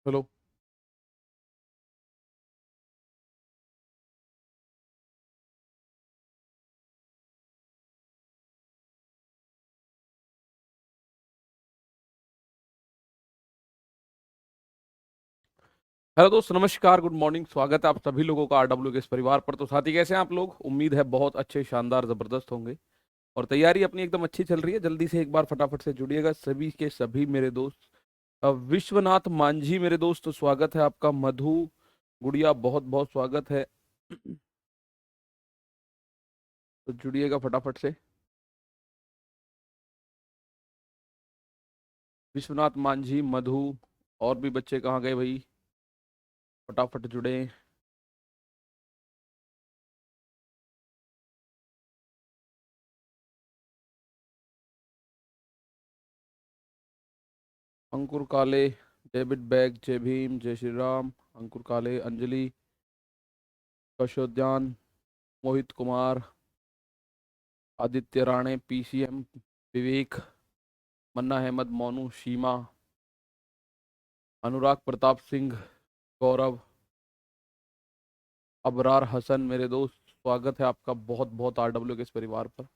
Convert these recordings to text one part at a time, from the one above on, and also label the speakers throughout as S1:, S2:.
S1: चलो। हेलो दोस्त, नमस्कार, गुड मॉर्निंग। स्वागत है आप सभी लोगों का आरडब्ल्यू के इस परिवार पर। तो साथी कैसे हैं आप लोग? उम्मीद है बहुत अच्छे, शानदार, जबरदस्त होंगे। और तैयारी अपनी एकदम अच्छी चल रही है। जल्दी से एक बार फटाफट से जुड़िएगा सभी के सभी मेरे दोस्त। विश्वनाथ मांझी मेरे दोस्त, स्वागत है आपका। मधु गुड़िया, बहुत बहुत स्वागत है। तो जुड़िएगा फटाफट से। विश्वनाथ मांझी, मधु, और भी बच्चे कहाँ गए भाई? फटाफट जुड़े। अंकुर काले, डेविड बैग, जय भीम, जय श्री राम। अंकुर काले, अंजलि, कशोद्यान, मोहित कुमार, आदित्य राणे, पीसीएम, विवेक, मन्ना अहमद, मोनू, शीमा, अनुराग प्रताप सिंह, गौरव, अबरार हसन मेरे दोस्त, स्वागत है आपका बहुत बहुत आरडब्ल्यू के इस परिवार पर।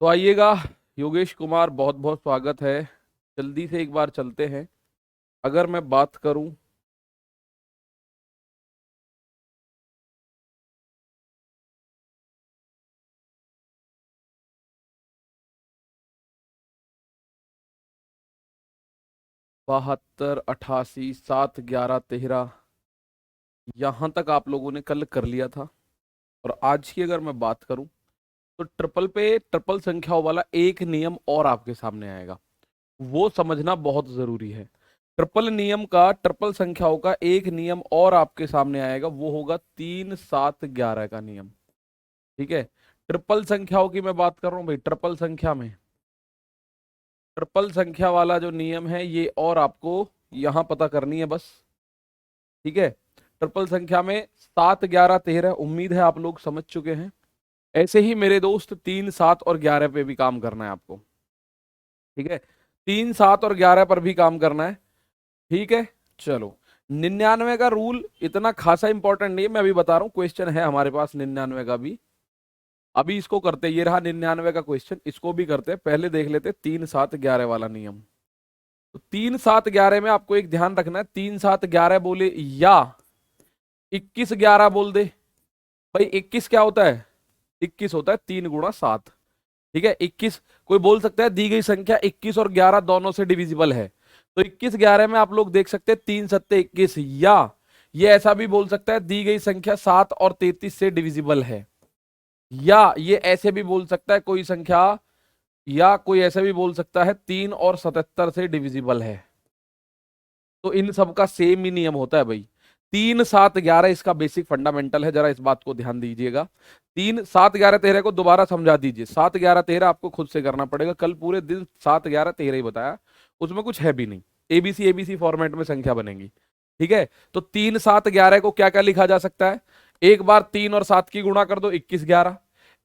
S1: तो आइएगा। योगेश कुमार, बहुत बहुत स्वागत है। जल्दी से एक बार चलते हैं। अगर मैं बात करूं, 72, 88, 7, 11, 13, यहां तक आप लोगों ने कल कर लिया था। और आज की अगर मैं बात करूं, तो ट्रिपल पे ट्रिपल संख्याओं वाला एक नियम और आपके सामने आएगा। वो समझना बहुत जरूरी है। ट्रिपल नियम का, ट्रिपल संख्याओं का एक नियम और आपके सामने आएगा। वो होगा 3, 7, 11 का नियम। ठीक है। ट्रिपल संख्याओं की मैं बात कर रहा हूं भाई। ट्रिपल संख्या में ट्रिपल संख्या वाला जो नियम है, ये और आपको यहां पता करनी है बस। ठीक है। ट्रिपल संख्या में 7, 11, 13, उम्मीद है आप लोग समझ चुके हैं। ऐसे ही मेरे दोस्त 3, 7 और 11 पे भी काम करना है आपको। ठीक है। 3, 7 और 11 पर भी काम करना है। ठीक है। चलो। 99 का रूल इतना खासा इंपॉर्टेंट नहीं है, मैं अभी बता रहा हूँ। क्वेश्चन है हमारे पास 99 का भी। अभी इसको करते, ये रहा 99 का क्वेश्चन, इसको भी करते हैं। पहले देख लेते 3, 7, 11 वाला नियम। तो 3, 7, 11 में आपको एक ध्यान रखना है। 3, 7, 11 बोले या 21, 11 बोल दे। भाई 21 क्या होता है? 21 होता है 3 × 7। ठीक है। 21, कोई बोल सकता है दी गई संख्या 21 और 11 दोनों से डिविजिबल है। तो 21, 11 में आप लोग देख सकते हैं 3 सत्ते 21। या ये ऐसा भी बोल सकता है दी गई संख्या 7 और 33 से डिविजिबल है। या ये ऐसे भी बोल सकता है कोई संख्या, या कोई ऐसा भी बोल सकता है 3 और 77 से डिविजिबल है। तो इन सब का सेम ही नियम होता है भाई। 3, 7, 11 इसका बेसिक फंडामेंटल है, जरा इस बात को ध्यान दीजिएगा। 3, 7, 11, 13 को दोबारा समझा दीजिए। 7, 11, 13 आपको खुद से करना पड़ेगा। कल पूरे दिन 7, 11, 13 ही बताया, उसमें कुछ है भी नहीं। एबीसी एबीसी फॉर्मेट में संख्या बनेगी। ठीक है। तो 3, 7, 11 को क्या क्या लिखा जा सकता है? एक बार 3 और 7 की गुणा कर दो, 21, 11।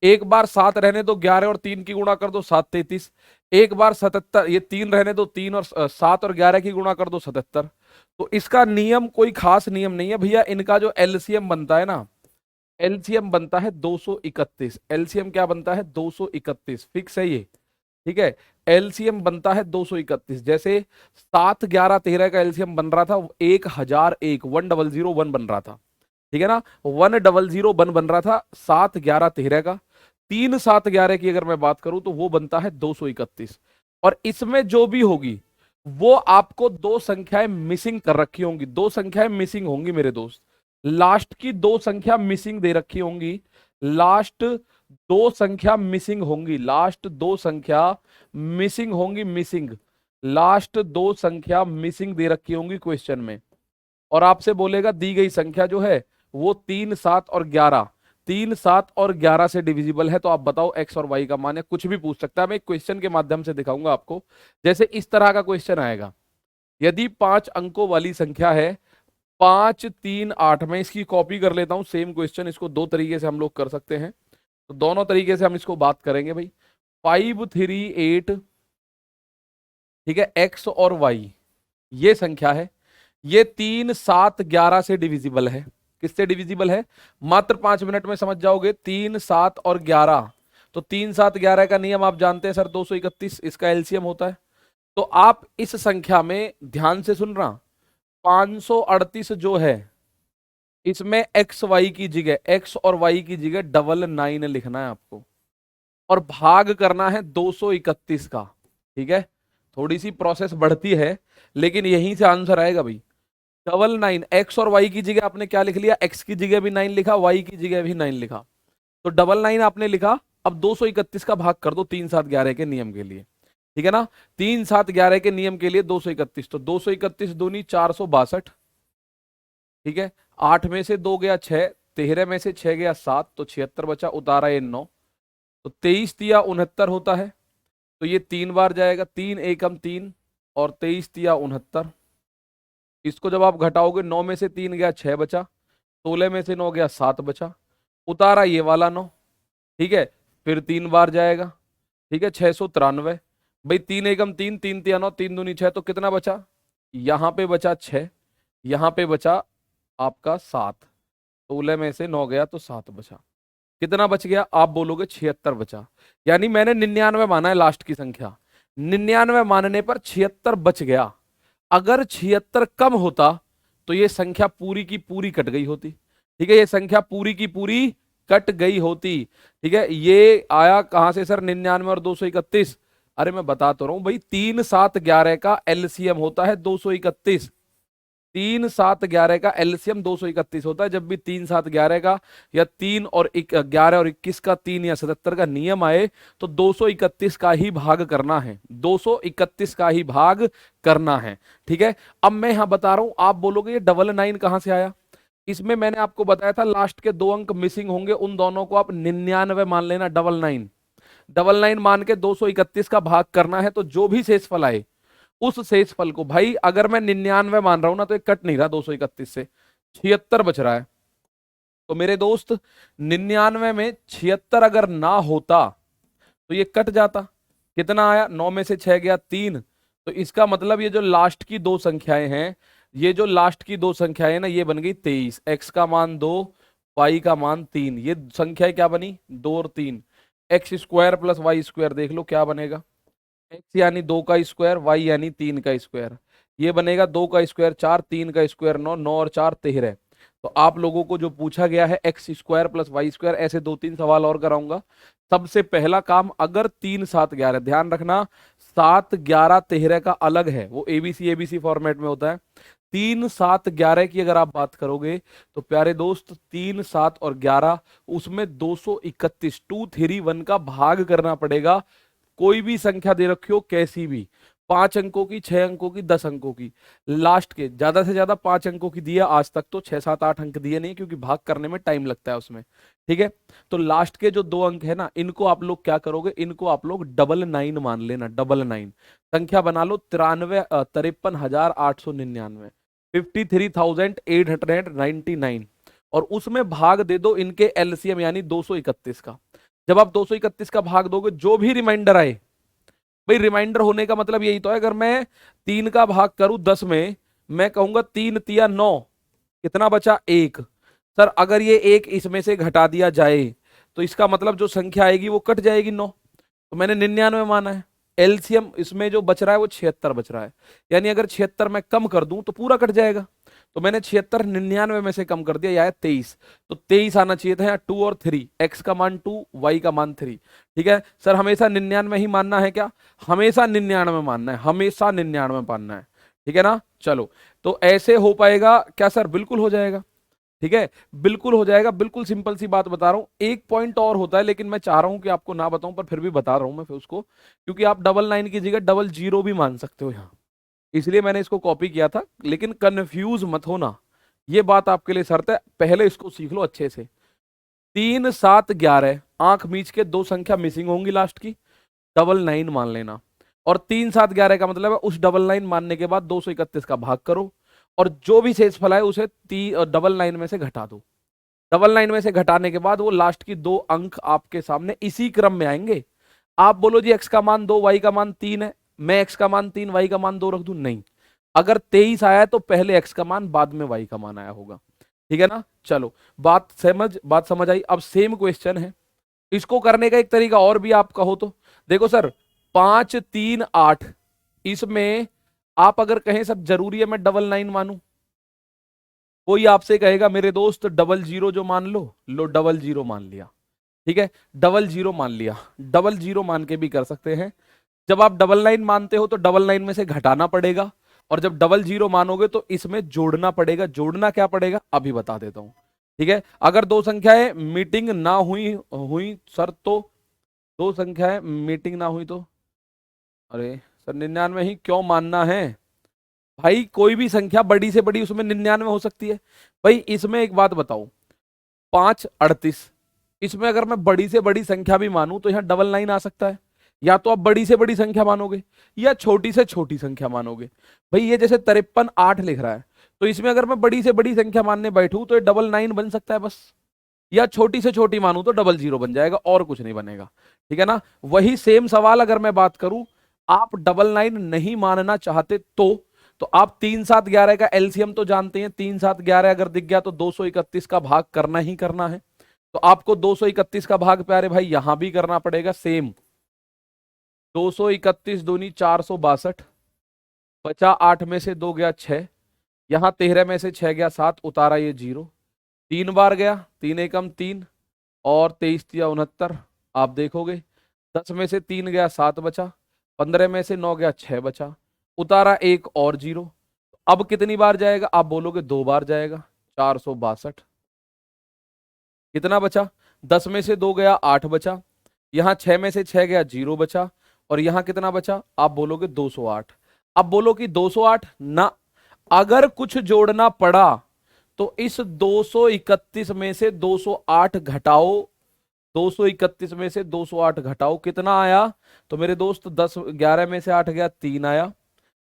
S1: एक बार 7 रहने दो, 11 और 3 की गुणा कर दो, 7, 33। एक बार 77, ये 3 रहने दो, 3 और 7 और 11 की गुणा कर दो, 77। तो इसका नियम कोई खास नियम नहीं है भैया। इनका जो एलसीएम बनता है ना, एलसीएम बनता है 231। एलसीएम क्या बनता है? 231, फिक्स है ये। ठीक है। एलसीएम बनता है 231। जैसे 7, 11, 13 का एलसीएम बन रहा था 1001, 1001 बन रहा था। ठीक है ना। 1001 बन रहा था 7, 11, 13 का। 3, 7, 11 की अगर मैं बात करूं तो वो बनता है 231। और इसमें जो भी होगी वो आपको दो संख्याएं मिसिंग कर रखी होंगी। दो संख्याएं मिसिंग होंगी मेरे दोस्त। लास्ट की दो संख्या मिसिंग दे रखी होंगी। लास्ट दो संख्या मिसिंग होंगी। लास्ट दो संख्या मिसिंग होंगी। मिसिंग, लास्ट दो संख्या मिसिंग दे रखी होंगी क्वेश्चन में। और आपसे बोलेगा दी गई संख्या जो है वो 3, 7 और 11, 3, 7 और 11 से डिविजिबल है। तो आप बताओ एक्स और वाई का मान है। कुछ भी पूछ सकता है। मैं एक क्वेश्चन के माध्यम से दिखाऊंगा आपको। जैसे इस तरह का क्वेश्चन आएगा, यदि 5 अंकों वाली संख्या है 5, 3, 8। मैं इसकी कॉपी कर लेता हूं सेम क्वेश्चन। इसको दो तरीके से हम लोग कर सकते हैं। तो दोनों तरीके से हम इसको बात करेंगे भाई। 5, 3, 8, ठीक है, एक्स और वाई ये संख्या है। ये 3, 7, 11 से डिविजिबल है। किससे डिविजिबल है? मात्र 5 मिनट में समझ जाओगे। 3, 7 और 11, तो 3, 7, 11 का नियम आप जानते हैं सर, 231 इसका एलसीएम होता है। तो आप इस संख्या में ध्यान से सुन रहा, 538 जो है, इसमें एक्स वाई की जगह, एक्स और वाई की जगह 99 लिखना है आपको, और भाग करना है 231 का। ठीक है, थोड़ी सी प्रोसेस बढ़ती है, लेकिन यहीं से आंसर आएगा भाई। 99, एक्स और वाई की जगह आपने क्या लिख लिया? एक्स की जगह भी 9 लिखा, वाई की जगह भी 9 लिखा, तो 99 आपने लिखा। अब 231 का भाग कर दो 3, 7, 11 के नियम के लिए। ठीक है ना, 3, 7, 11 के नियम के लिए 231, तो 231 दूनी 462। ठीक है, 8 में से 2 गया 6, 13 में से 6 गया 7, तो 76 बचा, उतारा ये 9, तो 23 तिया 69 होता है। तो ये 3 बार जाएगा, 3 एकम 3, और 23 तिया 69। इसको जब आप घटाओगे, 9 में से 3 गया 6 बचा, 16 में से 9 गया 7 बचा, उतारा ये वाला 9। ठीक है, फिर 3 बार जाएगा। ठीक है, 693। भाई 3 एकम 3, 3 तिया 9, 3 दूनी 6, तो कितना बचा? यहां पे बचा 6, यहां पे बचा आपका 7, 16 में से 9 गया तो 7 बचा। कितना बच गया? आप बोलोगे 76 बचा। यानी मैंने 99 माना है लास्ट की संख्या, 99 मानने पर 76 बच गया। अगर 76 कम होता तो ये संख्या पूरी की पूरी कट गई होती। ठीक है, ये संख्या पूरी की पूरी कट गई होती। ठीक है, ये आया कहां से सर? 99 और 231। अरे मैं बता तो रहा हूं भाई, 3, 7, 11 का एलसीएम होता है 231। 3, 7, 11 का एलसीएम 231 होता है। जब भी 3, 7, 11 का, या 3 और 11 और 21 का 3 या 77 का नियम आए, तो 231 का ही भाग करना है, 231 का ही भाग करना है। ठीक है, अब मैं यहां बता रहा हूं, आप बोलोगे ये 99 कहां से आया? इसमें मैंने आपको बताया था लास्ट के 2 अंक मिसिंग होंगे, उन दोनों को आप 99 मान लेना। 99, 99 मान के 231 का भाग करना है, तो जो भी शेषफल आए उस शेषफल को, भाई अगर मैं 99 मान रहा हूं ना, तो ये कट नहीं रहा 231 से, 76 बच रहा है। तो मेरे दोस्त, 99 में 76 अगर ना होता तो ये कट जाता। कितना आया? 9 में से 6 गया 3, तो इसका मतलब ये जो लास्ट की 2 संख्याएं हैं, ये जो लास्ट की 2 संख्याएं ना, ये बन गई 23। एक्स का मान 2, वाई का मान 3, ये संख्याएं क्या बनी? 2 और 3। X square plus y square देख लो क्या बनेगा। एक्स यानी 2 का स्क्वायर, वाई यानी 3 का स्क्वायर, ये बनेगा 2 का स्क्वायर 4, 3 का स्क्वायर 9, 9 और 4 13। तो आप लोगों को जो पूछा गया है x square plus y square, ऐसे 2-3 सवाल और कराऊंगा। सबसे पहला काम, अगर 3, 7, 11, ध्यान रखना 7, 11, 13 का अलग है, वो एबीसी एबीसी फॉर्मेट में होता है। 3, 7, 11 की अगर आप बात करोगे तो प्यारे दोस्त, 3, 7 और 11, उसमें 231, 231 का भाग करना पड़ेगा। कोई भी संख्या दे रखी हो, कैसी भी, 5 अंकों की, 6 अंकों की, 10 अंकों की, लास्ट के ज्यादा से ज्यादा 5 अंकों की दिया आज तक, तो 6, 7, 8 अंक दिए नहीं, क्योंकि भाग करने में टाइम लगता है उसमें। ठीक है, तो लास्ट के जो 2 अंक है ना, इनको आप लोग क्या करोगे? इनको आप लोग 99 मान लेना। 99 संख्या बना लो, 53,899, 53,899, और उसमें भाग दे दो इनके एलसीएम यानी 231 का। जब आप 231 का भाग दोगे, जो भी रिमाइंडर आए, भाई रिमाइंडर होने का मतलब यही तो है, अगर मैं 3 का भाग करूं 10 में, मैं कहूंगा 3 तिया 9, कितना बचा? 1। सर अगर ये 1 इसमें से घटा दिया जाए, तो इसका मतलब जो संख्या आएगी वो कट जाएगी 9। तो मैंने 99 माना है, एलसीएम इसमें जो बच रहा है वो 76 बच रहा है। यानी अगर 76 मैं कम कर दूं तो पूरा कट जाएगा। तो मैंने 76 99 में से कम कर दिया, यह 23। तो 23 आना चाहिए था यहाँ, 2 और 3, एक्स का मान 2, वाई का मान 3। ठीक है सर, हमेशा 99 ही मानना है क्या? हमेशा 99 मानना है, हमेशा 99 मानना है। ठीक है ना, चलो, तो ऐसे हो पाएगा क्या सर? बिल्कुल हो जाएगा। ठीक है, बिल्कुल हो जाएगा, बिल्कुल सिंपल सी बात बता रहा हूं। एक पॉइंट और होता है, लेकिन मैं चाह रहा हूं कि आपको ना बताऊं, पर फिर भी बता रहा हूं मैं फिर उसको, क्योंकि आप 99 की जगह 00 भी मान सकते हो यहाँ, इसलिए मैंने इसको कॉपी किया था। लेकिन कंफ्यूज मत होना, ये बात आपके लिए शर्त है, पहले इसको सीख लो अच्छे से। 3, 7, 11, आंख मीच के 2 संख्या मिसिंग होंगी लास्ट की, 99 मान लेना। और 3, 7, 11 का मतलब है उस 99 मानने के बाद 231 का भाग करो, और जो भी शेषफल है उसे 99 में से घटा दो। 99 में से घटाने के बाद वो लास्ट की 2 अंक आपके सामने इसी क्रम में आएंगे। आप बोलो जी एक्स का मान 2, वाई का मान 3 है, मैं एक्स का मान 3, वाई का मान 2 रख दूं? नहीं, अगर 23 आया है तो पहले x का मान बाद में y का मान आया होगा। ठीक है ना। चलो बात समझ आई। अब सेम क्वेश्चन है, इसको करने का एक तरीका और भी आप कहो तो। देखो सर 5 3 8, इसमें आप अगर कहें सब जरूरी है मैं 99 मानूं, कोई आपसे कहेगा मेरे दोस्त 00 जो मान लो 00 मान लिया। ठीक है 00 मान लिया, 00 मान के भी कर सकते हैं। जब आप 99 मानते हो तो 99 में से घटाना पड़ेगा, और जब 00 मानोगे तो इसमें जोड़ना पड़ेगा। जोड़ना क्या पड़ेगा अभी बता देता हूं। ठीक है, अगर दो संख्याएं मीटिंग ना हुई हुई सर तो, दो संख्याएं मीटिंग ना हुई तो, अरे सर 99 ही क्यों मानना है भाई, कोई भी संख्या बड़ी से बड़ी उसमें 99 हो सकती है। भाई इसमें एक बात बताओ, 5 38, इसमें अगर मैं बड़ी से बड़ी संख्या भी मानूं तो यहाँ 99 आ सकता है। या तो आप बड़ी से बड़ी संख्या मानोगे या छोटी से छोटी संख्या मानोगे। भाई ये जैसे 53 8 लिख रहा है, तो इसमें अगर मैं बड़ी से बड़ी संख्या मानने बैठूं तो ये 99 बन सकता है बस, या छोटी से छोटी मानूं तो 00 बन जाएगा, और कुछ नहीं बनेगा। ठीक है ना। वही सेम सवाल अगर मैं बात करूं, आप 99 नहीं मानना चाहते तो आप 3 7 11 का एलसीएम तो जानते हैं, 3 7 11 अगर दिख गया तो 231 का भाग करना ही करना है। तो आपको 231 का भाग प्यारे भाई यहां भी करना पड़ेगा सेम। 231 दूनी 462, बचा 8 में से 2 गया 6, यहां 13 में से 6 गया 7, उतारा ये 0, 3 बार गया 3 एकम 3, और 23 तिया 69। आप देखोगे 10 में से 3 गया 7 बचा, 15 में से 9 गया 6 बचा, उतारा 1 और 0। अब कितनी बार जाएगा आप बोलोगे 2 बार जाएगा, 462। कितना बचा, 10 में से 2 गया 8 बचा, यहां 6 में से 6 गया 0 बचा, और यहां कितना बचा आप बोलोगे 208। अब बोलो कि 208 ना, अगर कुछ जोड़ना पड़ा तो इस 231 में से 208 घटाओ, 231 में से 208 घटाओ, कितना आया तो मेरे दोस्त 10 11 में से 8 गया 3 आया,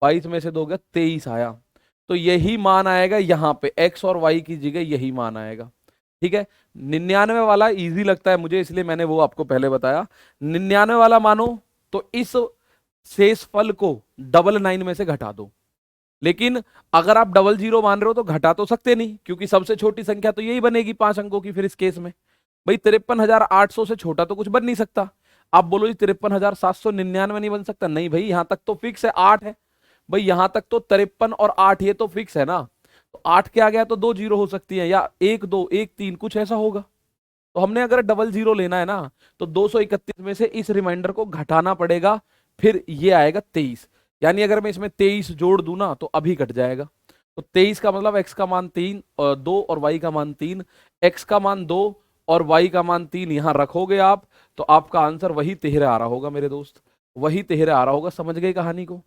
S1: 22 में से 2 गया 23 आया। तो यही मान आएगा यहां पे, x और y की जगह यही मान आएगा। ठीक है, 99 वाला इजी लगता है मुझे इसलिए मैंने वो आपको पहले बताया। 99 वाला मानो तो इस शेष फल को 99 में से घटा दो। लेकिन अगर आप 00 मान रहे हो तो घटा तो सकते नहीं, क्योंकि सबसे छोटी संख्या तो यही बनेगी 5 अंकों की। फिर इस केस में भाई 53,800 से छोटा तो कुछ बन नहीं सकता। आप बोलो जी 53,799 नहीं बन सकता, नहीं भाई यहां तक तो फिक्स है 8 है। भाई यहां तक तो 53 और 8 ये तो फिक्स है ना, तो 8 के आ गया तो 2 जीरो हो सकती है, या 1 2 1 3 कुछ ऐसा होगा। तो हमने अगर 00 लेना है ना तो 231 में से इस रिमाइंडर को घटाना पड़ेगा, फिर ये आएगा 23। यानी अगर मैं इसमें 23 जोड़ दूं ना तो अभी कट जाएगा। तो 23 का मतलब x का मान 3 और 2 और y का मान 3, x का मान 2 और y का मान 3 यहां रखोगे आप, तो आपका आंसर वही 13 आ रहा होगा मेरे दोस्त, वही 13 आ रहा होगा। समझ गए कहानी को,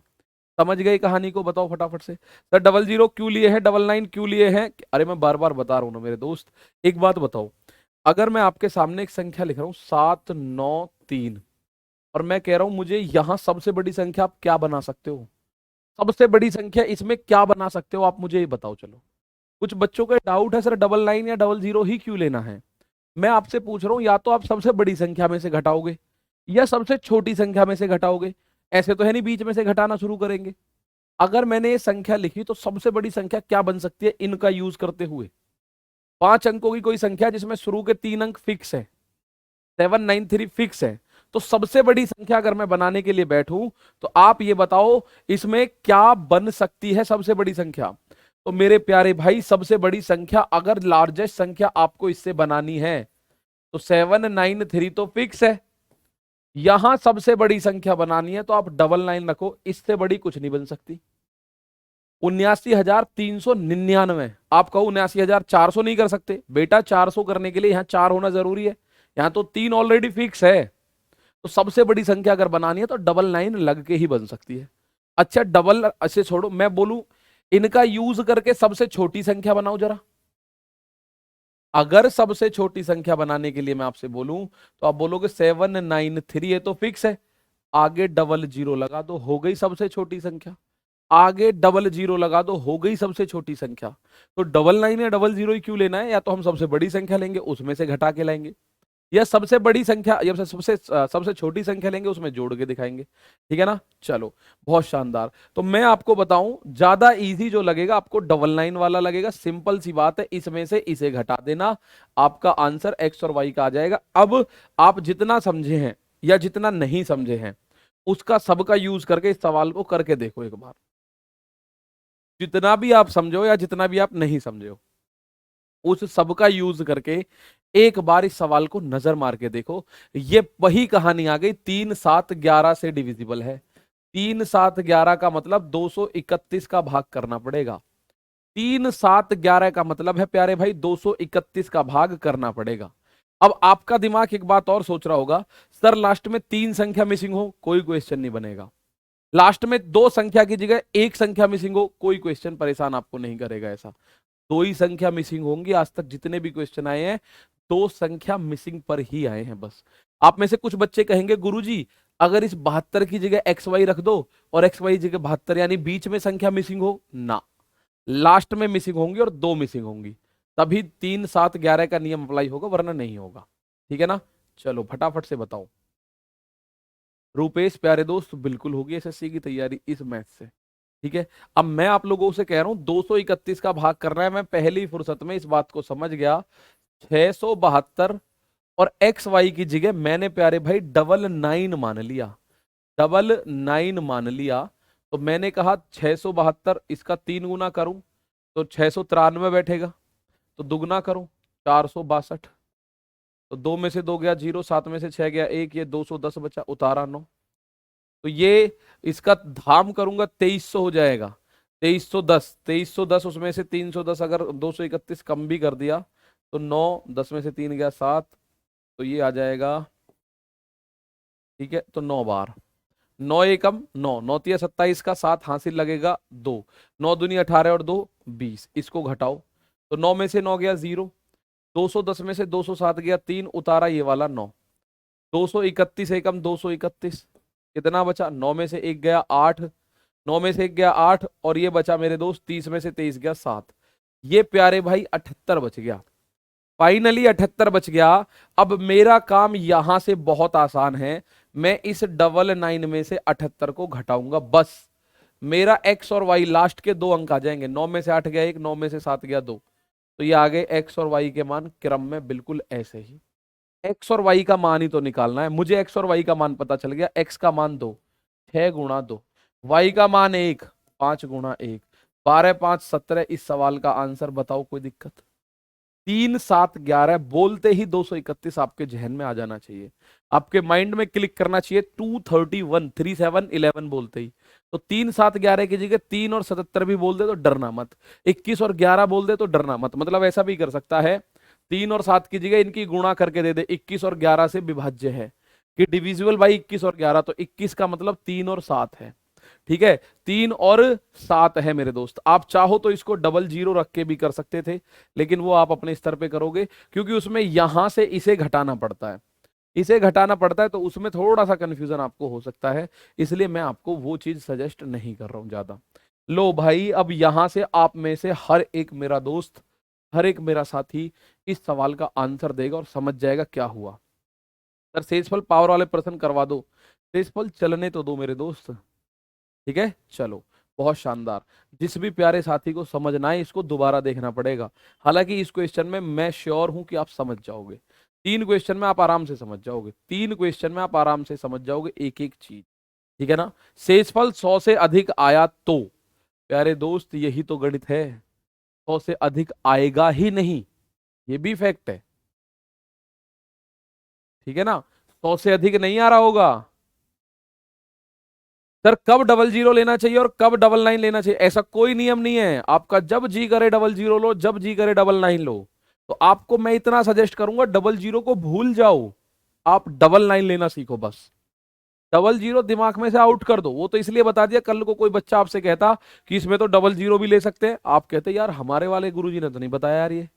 S1: समझ गए कहानी को, बताओ फटाफट से। सर 00 क्यों लिए हैं, 99 क्यों लिए हैं, अरे मैं बार बार बता रहा हूं ना मेरे दोस्त। एक बात बताओ, अगर मैं आपके सामने एक संख्या लिख रहा हूं 793, और मैं कह रहा हूं मुझे यहां सबसे बड़ी संख्या आप क्या बना सकते हो, सबसे बड़ी संख्या इसमें क्या बना सकते हो आप मुझे ये बताओ। चलो कुछ बच्चों का डाउट है सर 99 या 00 ही क्यों लेना है। मैं आपसे पूछ रहा हूं या तो आप सबसे बड़ी संख्या में से घटाओगे या सबसे छोटी संख्या में से घटाओगे, ऐसे तो है नहीं बीच में से घटाना शुरू करेंगे। अगर मैंने ये संख्या लिखी तो सबसे बड़ी संख्या क्या बन सकती है इनका यूज करते हुए, 5 अंकों की कोई संख्या जिसमें शुरू के 3 अंक फिक्स है, 793 फिक्स है। तो सबसे बड़ी संख्या अगर मैं बनाने के लिए बैठूं तो आप ये बताओ इसमें क्या बन सकती है सबसे बड़ी संख्या। तो मेरे प्यारे भाई सबसे बड़ी संख्या अगर लार्जेस्ट संख्या आपको इससे बनानी है तो 793 तो फिक्स है, यहां सबसे बड़ी संख्या बनानी है तो आप 99 रखो, इससे बड़ी कुछ नहीं बन सकती। 79,399, आप कहो 79,400 नहीं कर सकते, बेटा 400 करने के लिए यहां 4 होना जरूरी है, यहां तो 3 ऑलरेडी फिक्स है। तो सबसे बड़ी संख्या अगर बनानी है तो 99 लग के ही बन सकती है। अच्छा डबल ऐसे छोड़ो, मैं बोलूं इनका यूज करके सबसे छोटी संख्या बनाओ जरा। अगर सबसे छोटी संख्या बनाने के लिए मैं आपसे बोलूं तो आप बोलोगे 793 है तो फिक्स है, आगे 00 लगा दो हो गई सबसे छोटी संख्या, आगे 00 लगा दो हो गई सबसे छोटी संख्या। तो 99 या 00 ही क्यों लेना है, या तो हम सबसे बड़ी संख्या लेंगे उसमें से घटा के लाएंगे, या सबसे बड़ी संख्या या सबसे छोटी संख्या लेंगे, उसमें जोड़ के दिखाएंगे। ठीक है ना, चलो बहुत शानदार। तो मैं आपको बताऊं, ज्यादा इजी जो लगेगा आपको डबल लाइन वाला लगेगा। सिंपल सी बात है, इसमें से इसे घटा देना, आपका आंसर एक्स और वाई का आ जाएगा। अब आप जितना समझे हैं या जितना नहीं समझे हैं, उसका सबका यूज करके इस सवाल को करके देखो एक बार। जितना भी आप समझो या जितना भी आप नहीं समझे हो, उस सब का यूज करके एक बार इस सवाल को नजर मार के देखो। ये वही कहानी आ गई, 3 7 11 से डिविजिबल है। 3 7 11 का मतलब 231 का भाग करना पड़ेगा। 3 7 11 का मतलब है प्यारे भाई 231 का भाग करना पड़ेगा। अब आपका दिमाग एक बात और सोच रहा होगा, सर लास्ट में 3 संख्या मिसिंग हो, कोई क्वेश्चन नहीं बनेगा। लास्ट में 2 संख्या की जगह 1 संख्या मिसिंग हो, कोई क्वेश्चन परेशान आपको नहीं करेगा। ऐसा 2 ही संख्या मिसिंग होंगी। आज तक जितने भी क्वेश्चन आए हैं 2 संख्या मिसिंग पर ही आए हैं बस। आप में से कुछ बच्चे कहेंगे गुरुजी अगर इस 72 की जगह एक्स वाई रख दो और एक्स वाई जगह 72, यानी बीच में संख्या मिसिंग हो ना, लास्ट में मिसिंग होंगी और 2 मिसिंग होंगी, तभी 3 7 11 का नियम अप्लाई होगा, वरना नहीं होगा। ठीक है ना, चलो फटाफट से बताओ। रुपेश प्यारे दोस्त बिल्कुल होगी एसएससी की तैयारी इस मैथ से। ठीक है, अब मैं आप लोगों से कह रहा हूं 231 का भाग करना है। मैं पहली फुर्सत में इस बात को समझ गया, 672 और एक्स वाई की जगह मैंने प्यारे भाई 99 मान लिया, 99 मान लिया। तो मैंने कहा 672 इसका 3 गुना करूं तो 693 बैठेगा, तो दुगना करूं 462, तो 2 में से 2 गया 0, 7 में से 6 गया 1, ये 210 बचा, उतारा 9। तो ये इसका धाम करूंगा 2300 हो जाएगा, 2310, 2310 उसमें से 310 अगर 231 कम भी कर दिया तो 9, 10 में से 3 गया 7, तो ये आ जाएगा। ठीक है, तो 9 बार, 9 एकम 9, 9 तिया 27 का 7 हासिल लगेगा 2, 9 दूनी 18 और 2 20, इसको घटाओ तो 9 में से 9 गया 0, 210 में से 207 गया 3, उतारा ये वाला 9, 231 एकम 231, कितना बचा, 9 में से 1 गया 8, 9 में से 1 गया 8 और ये बचा मेरे दोस्त 30 में से 23 गया 7, ये प्यारे भाई 78 बच गया। फाइनली 78 बच गया। अब मेरा काम यहां से बहुत आसान है, मैं इस 99 में से 78 को घटाऊंगा बस। मेरा एक्स और वाई लास्ट के 2 अंक आ जाएंगे, 9 में से 8 गया 1, 9 में से 7 गया 2, तो ये आ गए एक्स और वाई के मान क्रम में बिल्कुल ऐसे ही। एक्स और वाई का मान ही तो निकालना है मुझे, एक्स और वाई का मान पता चल गया, एक्स का मान 2, 6 गुणा 2, वाई का मान 1, 5 गुणा 1, 12 5 17। इस सवाल का आंसर बताओ, कोई दिक्कत? 3 7 11 बोलते ही 231 आपके जहन में आ जाना चाहिए, आपके माइंड में क्लिक करना चाहिए। 231 37 11 बोलते ही, तो 3 7 11 की जगह 3 और 77 भी बोल दे तो डरना मत, 21 और 11 बोल दे तो डरना मत। मतलब ऐसा भी कर सकता है, 3 और 7 की जगह इनकी गुणा करके दे दे, 21 और 11 से विभाज्य है कि डिविजिबल बाई 21 और 11, तो 21 का मतलब 3 और 7 है। ठीक है, 3 और 7 है मेरे दोस्त। आप चाहो तो इसको डबल जीरो रख के भी कर सकते थे, लेकिन वो आप अपने स्तर पे करोगे, क्योंकि उसमें यहां से इसे घटाना पड़ता है, इसे घटाना पड़ता है, तो उसमें थोड़ा सा कंफ्यूजन आपको हो सकता है, इसलिए मैं आपको वो चीज सजेस्ट नहीं कर रहा हूं ज्यादा। लो भाई, अब यहां से आप में से हर एक मेरा दोस्त, हर एक मेरा साथी इस सवाल का आंसर देगा और समझ जाएगा क्या हुआ। सर शेषफल पावर वाले प्रश्न करवा दो, शेषफल चलने तो दो मेरे दोस्त। ठीक है, चलो बहुत शानदार। जिस भी प्यारे साथी को समझना है इसको दोबारा देखना पड़ेगा, हालांकि इस क्वेश्चन में मैं श्योर हूं कि आप समझ जाओगे, 3 क्वेश्चन में आप आराम से समझ जाओगे, 3 क्वेश्चन में आप आराम से समझ जाओगे एक एक चीज। ठीक है ना, शेषफल 100 से अधिक आया तो, प्यारे दोस्त यही तो गणित है, 100 से अधिक आएगा ही नहीं, ये भी फैक्ट है। ठीक है ना, 100 से अधिक नहीं आ रहा होगा। सर कब डबल जीरो लेना चाहिए और कब डबल नाइन लेना चाहिए, ऐसा कोई नियम नहीं है, आपका जब जी करे डबल जीरो लो, जब जी करे डबल नाइन लो। तो आपको मैं इतना सजेस्ट करूंगा, डबल जीरो को भूल जाओ, आप डबल नाइन लेना सीखो बस। डबल जीरो दिमाग में से आउट कर दो, वो तो इसलिए बता दिया, कल को कोई बच्चा आपसे कहता कि इसमें तो डबल जीरो भी ले सकते हैं, आप कहते यार हमारे वाले गुरुजी ने तो नहीं बताया यार, ये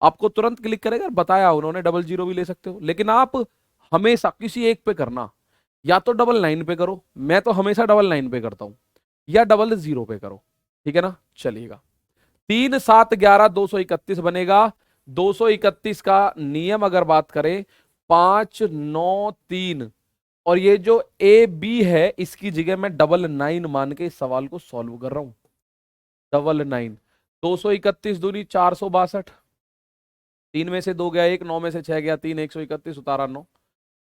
S1: आपको तुरंत क्लिक करेगा, बताया उन्होंने डबल जीरो भी ले सकते हो। लेकिन आप हमेशा किसी एक पे करना, या तो डबल नाइन पे करो, मैं तो हमेशा डबल नाइन पे करता हूं, या डबल जीरो पे करो। ठीक है ना, चलिएगा। 3 7 11 231 बनेगा। 231 का नियम अगर बात करें 593 और ये जो ए बी है इसकी जगह मैं 999 मान के इस सवाल को सॉल्व कर रहा हूं। 999 231 दूनी 462, 3 में से 2 गया 1, 9 में से 6 गया 3, 131 उतारा 9।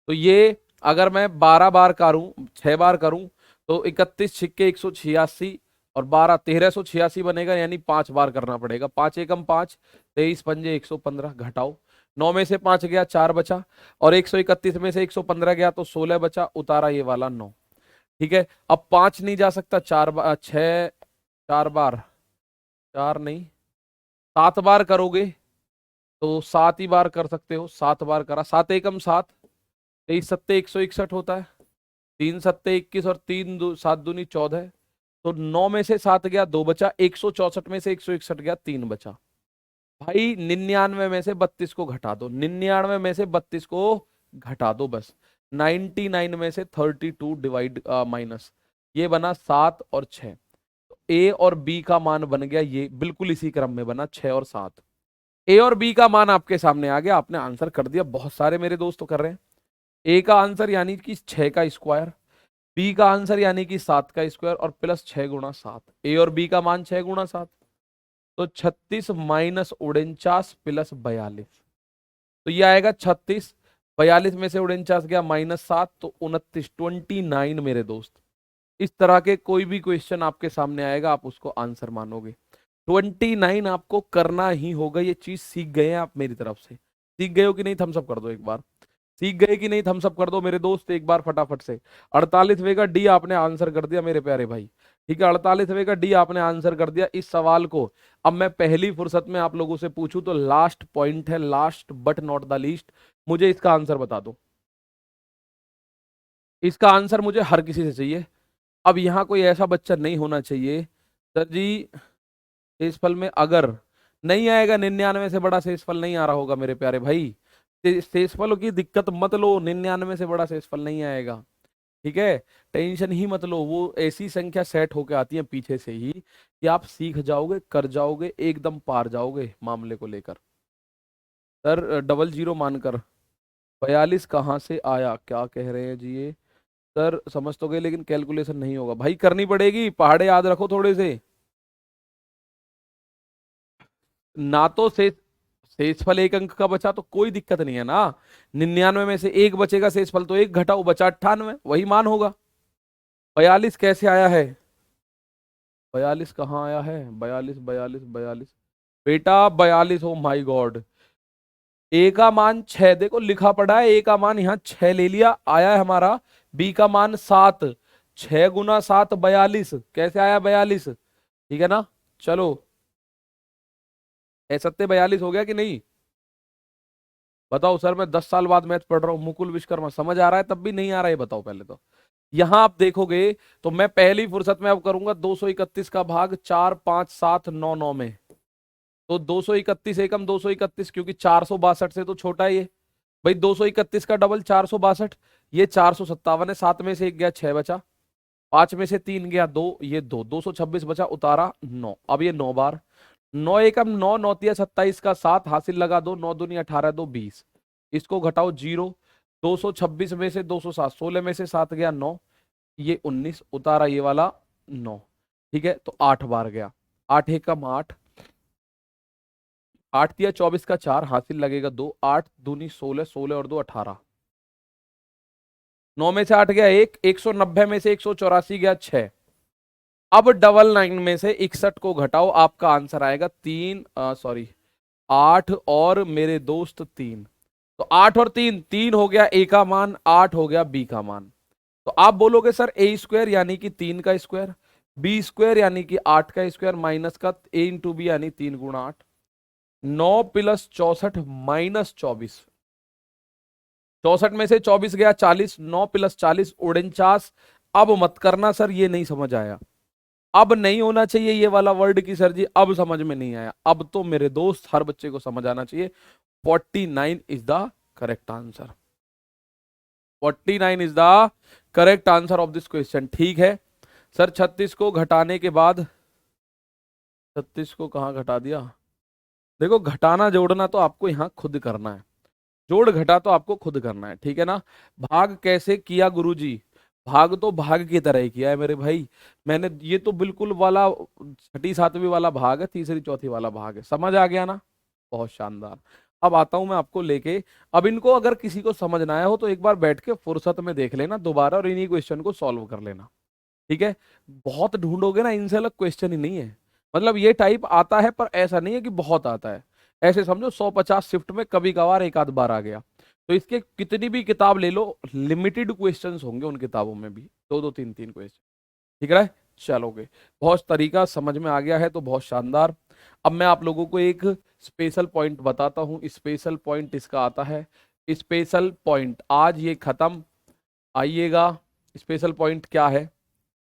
S1: तो ये अगर मैं 12 बार करूं 6 बार करूं तो 31 छिक्के 186 और 12 1386 बनेगा, यानी 5 बार करना पड़ेगा। 5 एकम 5, 23 पंजे 115, घटाओ 9 में से 5 गया 4 बचा और 131 में से 115 गया तो 16 बचा, उतारा ये वाला 9। ठीक है, अब 5 नहीं जा सकता, 4 बार 6 4 बार 4 नहीं 7 बार करोगे तो 7 ही बार कर सकते हो। 7 बार करा, 7 एकम 7, 23 सत्ते 161 होता है, 3 सत्ते 21 और 7 दूनी 14। तो 9 में से 7 गया 2 बचा, 164 में से 161 गया 3 बचा। भाई 99 में से 32 को घटा दो, 99 में से 32 को घटा दो बस। 99 में से 32 डिवाइड माइनस, ये बना 7 और 6। तो ए और बी का मान बन गया ये, बिल्कुल इसी क्रम में बना 6 और 7। ए और बी का मान आपके सामने आ गया, आपने आंसर कर दिया। बहुत सारे मेरे दोस्त तो कर रहे हैं। ए का आंसर यानी कि 6 का स्क्वायर, बी का आंसर यानी कि 7 का स्क्वायर और प्लस 6 गुणा 7। ए और बी का मान 6 गुणा 7, तो 36 माइनस 49 प्लस 42, तो ये आएगा 36। 42 में से 49 गया -7, तो 29, 29 मेरे दोस्त। इस तरह के कोई भी क्वेश्चन आपके सामने आएगा आप उसको आंसर मानोगे। 29 आपको करना ही होगा। ये चीज सीख गए हैं आप मेरी तरफ से? सीख गए हो कि नहीं? थम्स अप कर दो एक बार। सीख गए कि नहीं? थम्स अप कर दो मेरे दोस्त एक बार फटाफट से। 48वें का डी आपने आंसर कर दिया मेरे प्यारे भाई। ठीक है, 48वें का डी आपने आंसर कर दिया। इस सवाल को अब मैं पहली फुर्सत में आप लोगों से पूछूं तो लास्ट पॉइंट है, last but not the least, मुझे इसका आंसर बता दो। इसका आंसर मुझे हर किसी से चाहिए। अब यहां कोई ऐसा बच्चा नहीं होना चाहिए सर जी शेषफल में अगर नहीं आएगा, 99 से बड़ा शेषफल नहीं आ रहा होगा मेरे प्यारे भाई। शेषफल की दिक्कत मत लो, 99 से बड़ा शेषफल नहीं आएगा। ठीक है, टेंशन ही मत लो। वो ऐसी संख्या सेट होके आती है पीछे से ही कि आप सीख जाओगे, कर जाओगे, एकदम पार जाओगे मामले को लेकर। सर 00 मानकर 42 कहाँ से आया, क्या कह रहे हैं जी ये? सर समझ तो गए लेकिन कैलकुलेशन नहीं होगा भाई, करनी पड़ेगी। पहाड़े याद रखो थोड़े से। ना तो शेषफल एक अंक का बचा तो कोई दिक्कत नहीं है ना। 99 में से एक बचेगा शेषफल, तो एक घटाओ, बचा 98, वही मान होगा। 42 कैसे आया है? 42 कहाँ आया है? 42 42 42 बेटा 42, ओ माय गॉड। ए का मान 6, देखो लिखा पड़ा है, ए का मान यहाँ 6 ले लिया, आया है हमारा। बी का मान 7, 6 गुना 7 42, कैसे आया 42? ठीक है ना? चलो, ऐ सत्ते 42 हो गया कि नहीं? बताओ सर, मैं 10 साल बाद मैथ पढ़ रहा हूँ, मुकुल विश्वकर्मा, समझ आ रहा है तब भी नहीं आ रहा है? बताओ पहले तो। यहां आप देखोगे तो मैं पहली फुर्सत में अब करूंगा 231 का भाग 4 5 7 9 9 में। तो 231 एकम 231, क्योंकि 462 से तो छोटा है ये। भाई 231 का डबल 462, ये 457 है। 7 में से 1 गया 6 बचा, 5 में से 3 गया 2, ये 226 बचा, उतारा 9। अब ये 9 बार, 9 एकम 9, 9 तिया 27 का 7 हासिल लगा दो, 9 दूनी 18 2 20, इसको घटाओ 0। 226 में से 207, 16 में से 7 गया 9, ये 19, उतारा ये वाला 9। ठीक है, तो 8 बार गया। 8 एकम 8, 8 तिया 24 का 4 हासिल लगेगा 2, 8 दूनी 16, 16 और 2 18, 9 में से 8 गया 1, 190 में से 184 गया 6। अब 99 में से 61 को घटाओ, आपका आंसर आएगा 3, सॉरी 8 और मेरे दोस्त 3। तो 8 और 3, 3 हो गया ए का मान, 8 हो गया बी का मान। तो आप बोलोगे सर ए स्क्वायर यानी कि 3 का स्क्वायर, बी स्क्वायर यानी कि 8 का स्क्वायर, माइनस का ए इंटू बी यानी 3 गुणा 8, 9 प्लस 64 माइनस 24, 64 में से 24 गया 40, 9 प्लस 40 49। अब मत करना सर, ये नहीं समझ आया। अब नहीं होना चाहिए ये वाला वर्ड की सर जी अब समझ में नहीं आया। अब तो मेरे दोस्त हर बच्चे को समझ आना चाहिए। 49 is the correct answer. 49 is the correct answer of this question. ठीक है सर, 36 को घटाने के बाद, 36 को कहाँ घटा दिया? देखो घटाना जोड़ना तो आपको यहां खुद करना है। जोड़ घटा तो आपको खुद करना है, ठीक है ना। भाग कैसे किया गुरुजी? भाग तो भाग की तरह ही किया है मेरे भाई। मैंने ये तो बिल्कुल वाला छठी सातवीं वाला भाग है, तीसरी चौथी वाला भाग है, समझ आ गया ना। बहुत शानदार। अब आता हूं मैं आपको लेके। अब इनको अगर किसी को समझ ना आया हो तो एक बार बैठ के फुर्सत में देख लेना दोबारा और इन्हीं क्वेश्चन को सॉल्व कर लेना, ठीक है। बहुत ढूंढोगे ना, इनसे अलग क्वेश्चन ही नहीं है। मतलब ये टाइप आता है पर ऐसा नहीं है कि बहुत आता है। ऐसे समझो 150 शिफ्ट में कभी कभार एक आध बार आ गया। तो इसके कितनी भी किताब ले लो, लिमिटेड क्वेश्चंस होंगे उन किताबों में भी, दो दो तीन तीन क्वेश्चन, ठीक है। चलोगे, बहुत तरीका समझ में आ गया है तो बहुत शानदार। अब मैं आप लोगों को एक स्पेशल पॉइंट बताता हूं। स्पेशल पॉइंट इसका आता है, स्पेशल पॉइंट आज ये खत्म। आइएगा, स्पेशल पॉइंट क्या है?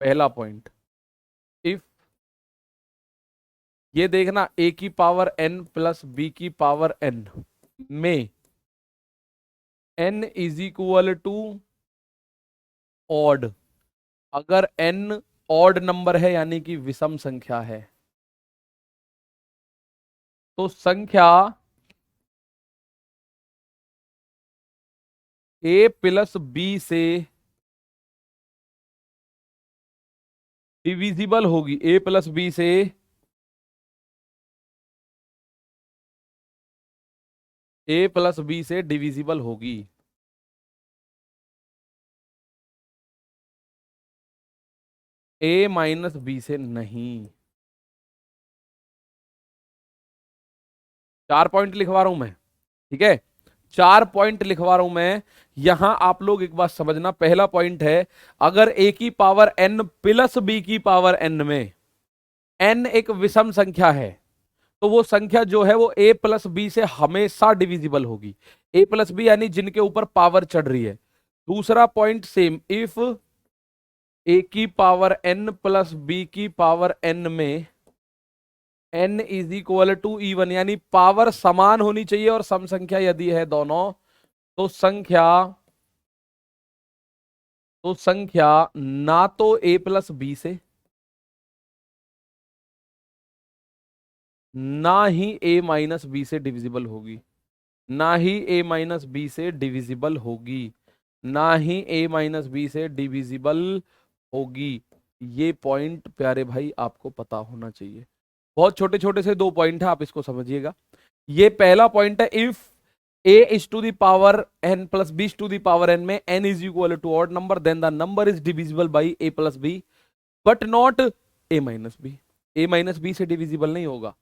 S1: पहला पॉइंट, इफ ये देखना a की पावर n प्लस b की पावर n में n is equal to odd, अगर n ऑड नंबर है यानी कि विषम संख्या है, तो संख्या a प्लस b से डिविजिबल होगी। a प्लस b से डिविजिबल होगी। a माइनस बी से नहीं। 4 पॉइंट लिखवा रहा हूं मैं, ठीक है। 4 पॉइंट लिखवा रहा हूं मैं। यहां आप लोग एक बात समझना, पहला पॉइंट है, अगर a की पावर n प्लस b की पावर n में n एक विषम संख्या है, तो वो संख्या जो है वो a प्लस बी से हमेशा डिविजिबल होगी। a प्लस बी यानी जिनके ऊपर पावर चढ़ रही है। दूसरा पॉइंट सेम, इफ a की पावर n प्लस b की पावर n में n is equal to even, यानी पावर समान होनी चाहिए और सम संख्या यदि है दोनों, तो संख्या ना तो a प्लस बी से, ना ही a माइनस बी से डिविजिबल होगी। ना ही a माइनस बी से डिविजिबल होगी। ना ही a माइनस बी से डिविजिबल होगी। ये पॉइंट प्यारे भाई आपको पता होना चाहिए। बहुत छोटे छोटे से 2 पॉइंट है, आप इसको समझिएगा। ये पहला पॉइंट है, if a is to the power n plus b to the power n में n is equal to odd number, then the number is divisible by a plus b but not a minus b. a minus b से divisible नहीं होगा।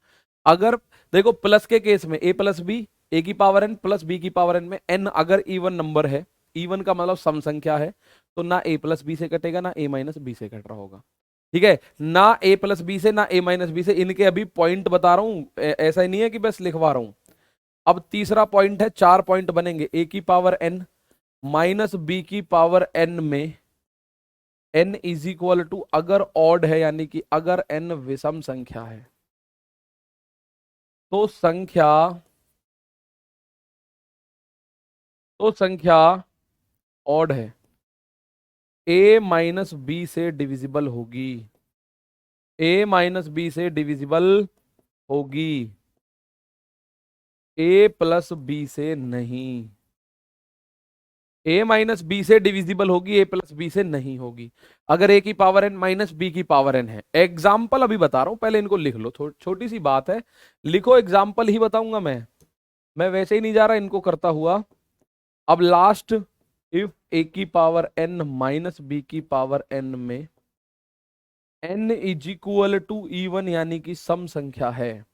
S1: अगर देखो plus के case में a plus b, a की power n plus b की power n में n अगर इवन नंबर है, इवन का मतलब सम संख्या है, तो ना a प्लस बी से कटेगा ना a माइनस बी से कट रहा होगा, ठीक है। ना a प्लस बी से ना a माइनस बी से। इनके अभी पॉइंट बता रहा हूं, ऐसा ही नहीं है कि बस लिखवा रहा हूं। अब तीसरा पॉइंट है, 4 पॉइंट बनेंगे। a की पावर n माइनस बी की पावर n में n इज इक्वल टू, अगर ऑड है यानी कि अगर n विषम संख्या है, तो संख्या ऑड है, a माइनस बी से डिविजिबल होगी। a माइनस बी से डिविजिबल होगी, a प्लस बी से नहीं। a माइनस बी से डिविजिबल होगी, a प्लस बी से नहीं होगी। अगर a की पावर n माइनस बी की पावर n है, एग्जाम्पल अभी बता रहा हूं, पहले इनको लिख लो। छोटी सी बात है, लिखो, एग्जाम्पल ही बताऊंगा मैं वैसे ही नहीं जा रहा इनको करता हुआ। अब लास्ट, इफ a की पावर n माइनस बी की पावर n में n is equal to even यानी कि सम संख्या है,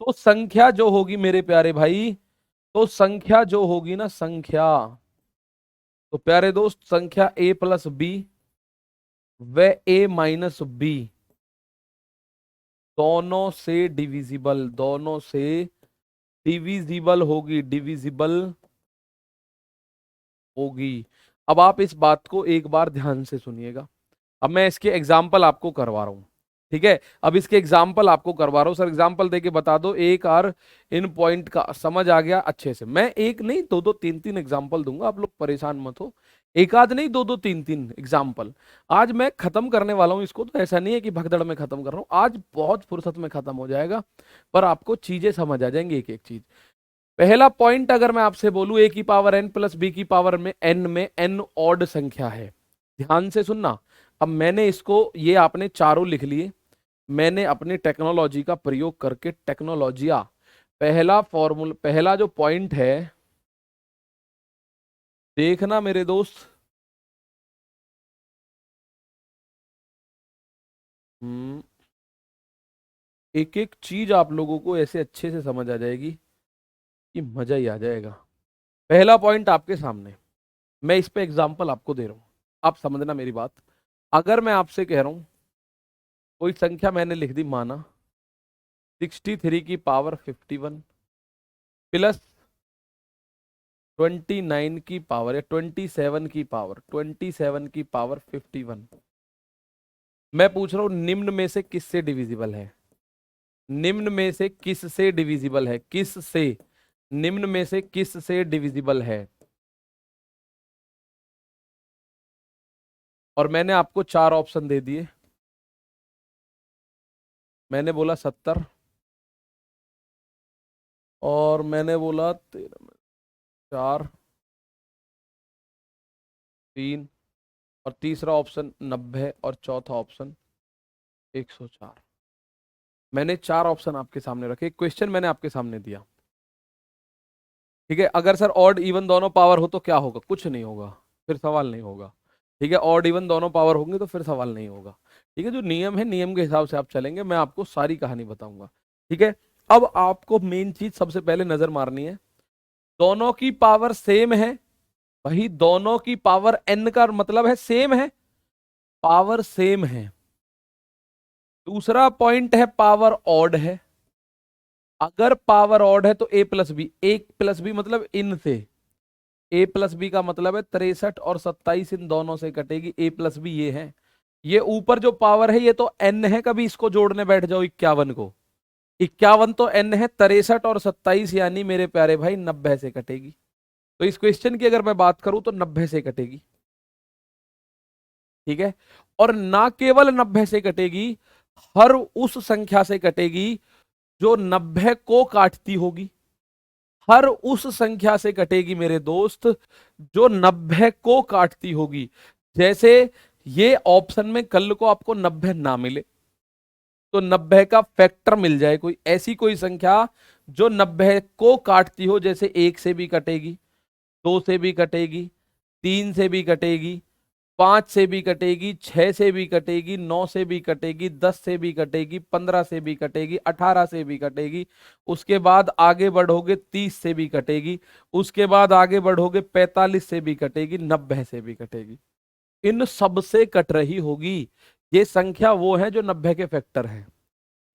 S1: तो संख्या जो होगी मेरे प्यारे भाई, तो संख्या जो होगी ना, संख्या, तो प्यारे दोस्त, संख्या a प्लस बी व a माइनस बी दोनों से डिविजिबल होगी, अब आप इस बात को एक बार ध्यान से सुनिएगा। अब मैं इसके एग्जाम्पल आपको करवा रहा हूं, ठीक है। अब इसके एग्जाम्पल आपको करवा रहा हूं। सर एग्जाम्पल देके बता दो, एक और इन पॉइंट का समझ आ गया अच्छे से। मैं एक नहीं, दो दो तीन तीन एग्जाम्पल दूंगा, आप लोग परेशान मत हो। एक आध नहीं, दो दो तीन तीन एग्जाम्पल। आज मैं खत्म करने वाला हूं इसको, तो ऐसा नहीं है कि भगदड़ में खत्म कर रहा हूं, आज बहुत फुर्सत में खत्म हो जाएगा, पर आपको चीजें समझ आ जाएंगी एक एक चीज। पहला पॉइंट अगर मैं आपसे बोलूं ए की पावर एन प्लस बी की पावर में एन ऑड संख्या है, ध्यान से सुनना। अब मैंने इसको, ये आपने चारों लिख लिए, मैंने अपनी टेक्नोलॉजी का प्रयोग करके, टेक्नोलॉजिया, पहला फॉर्मूला, पहला जो पॉइंट है, देखना मेरे दोस्त, एक एक चीज आप लोगों को ऐसे अच्छे से समझ आ जाएगी कि मजा ही आ जाएगा। पहला पॉइंट आपके सामने, मैं इस पे एग्जांपल आपको दे रहा हूं, आप समझना मेरी बात। अगर मैं आपसे कह रहा हूं कोई संख्या मैंने लिख दी, माना 63 की पावर 51 प्लस 29 की पावर, या 27 की पावर, 27 की पावर 51, मैं पूछ रहा हूं निम्न में से किससे डिविजिबल है? निम्न में से किस से डिविजिबल है? किस से? निम्न में से किस से डिविजिबल है? और मैंने आपको चार ऑप्शन दे दिए। मैंने बोला 70, और मैंने बोला 13, 4, 3, और तीसरा ऑप्शन 90, और चौथा ऑप्शन 104। मैंने चार ऑप्शन आपके सामने रखे, क्वेश्चन मैंने आपके सामने दिया, ठीक है। अगर सर ऑड इवन दोनों पावर हो तो क्या होगा? कुछ नहीं होगा, फिर सवाल नहीं होगा, ठीक है। ऑड इवन दोनों पावर होंगे तो फिर सवाल नहीं होगा, ठीक है। जो नियम है, नियम के हिसाब से आप चलेंगे, मैं आपको सारी कहानी बताऊंगा, ठीक है। अब आपको मेन चीज सबसे पहले नजर मारनी है, दोनों की पावर सेम है, वही दोनों की पावर n का मतलब है सेम है, पावर सेम है। दूसरा पॉइंट है पावर ऑड है, अगर पावर ऑड है तो a प्लस बी, एक प्लस बी मतलब इन से, a प्लस बी का मतलब है 63 और 27 इन दोनों से कटेगी, a प्लस बी ये है। ये ऊपर जो पावर है ये तो n है, कभी इसको जोड़ने बैठ जाओ 51 को, 51 तो n है, 63 और 27 यानी मेरे प्यारे भाई 90 से कटेगी। तो इस क्वेश्चन की अगर मैं बात करूं तो 90 से कटेगी, ठीक है। और ना केवल 90 से कटेगी, हर उस संख्या से कटेगी जो 90 को काटती होगी, हर उस संख्या से कटेगी मेरे दोस्त जो 90 को काटती होगी। जैसे ये ऑप्शन में कल को आपको 90 ना मिले तो 90 का फैक्टर मिल जाए, कोई ऐसी कोई संख्या जो 90 को काटती हो, जैसे 1 से भी कटेगी, 2 से भी कटेगी, 3 से भी कटेगी, 5 से भी कटेगी, 6 से भी कटेगी, 9 से भी कटेगी, 10 से भी कटेगी, 15 से भी कटेगी, 18 से भी कटेगी, उसके बाद आगे बढ़ोगे 30 से भी कटेगी, उसके बाद आगे बढ़ोगे 45 से भी कटेगी, 90 से भी कटेगी, इन सब से कट रही होगी। ये संख्या वो है जो 90 के फैक्टर है,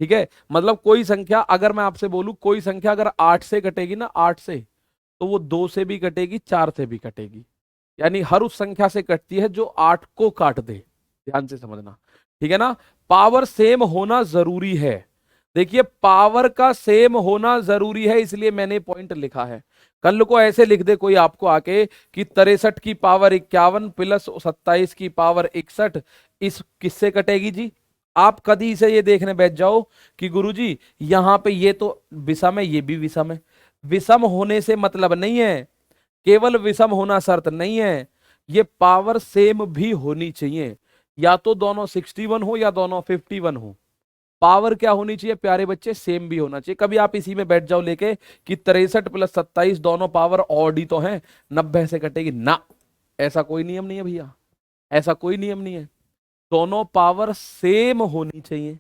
S1: ठीक है। मतलब कोई संख्या, अगर मैं आपसे बोलूं कोई संख्या अगर 8 से कटेगी ना, 8 से, तो वो 2 से भी कटेगी, 4 से भी कटेगी, यानी हर उस संख्या से कटती है जो 8 को काट दे, ध्यान से समझना, ठीक है ना। पावर सेम होना जरूरी है, देखिए पावर का सेम होना जरूरी है, इसलिए मैंने पॉइंट लिखा है। कल को ऐसे लिख दे कोई आपको आके कि 63 की पावर 51 प्लस 27 की पावर 61, इस किससे कटेगी जी? आप कभी से ये देखने बैठ जाओ कि गुरुजी यहां पे ये तो विषम है, ये भी विषम है। विषम होने से मतलब नहीं है, केवल विषम होना शर्त नहीं है, ये पावर सेम भी होनी चाहिए, या तो दोनों 61 हो या दोनों 51 हो, पावर क्या होनी चाहिए प्यारे बच्चे? सेम भी होना चाहिए। कभी आप इसी में बैठ जाओ लेके कि 63 प्लस 27 दोनों पावर ऑड ही तो हैं, 90 से कटेगी ना, ऐसा कोई नियम नहीं है भैया, ऐसा कोई नियम नहीं है, दोनों पावर सेम होनी चाहिए।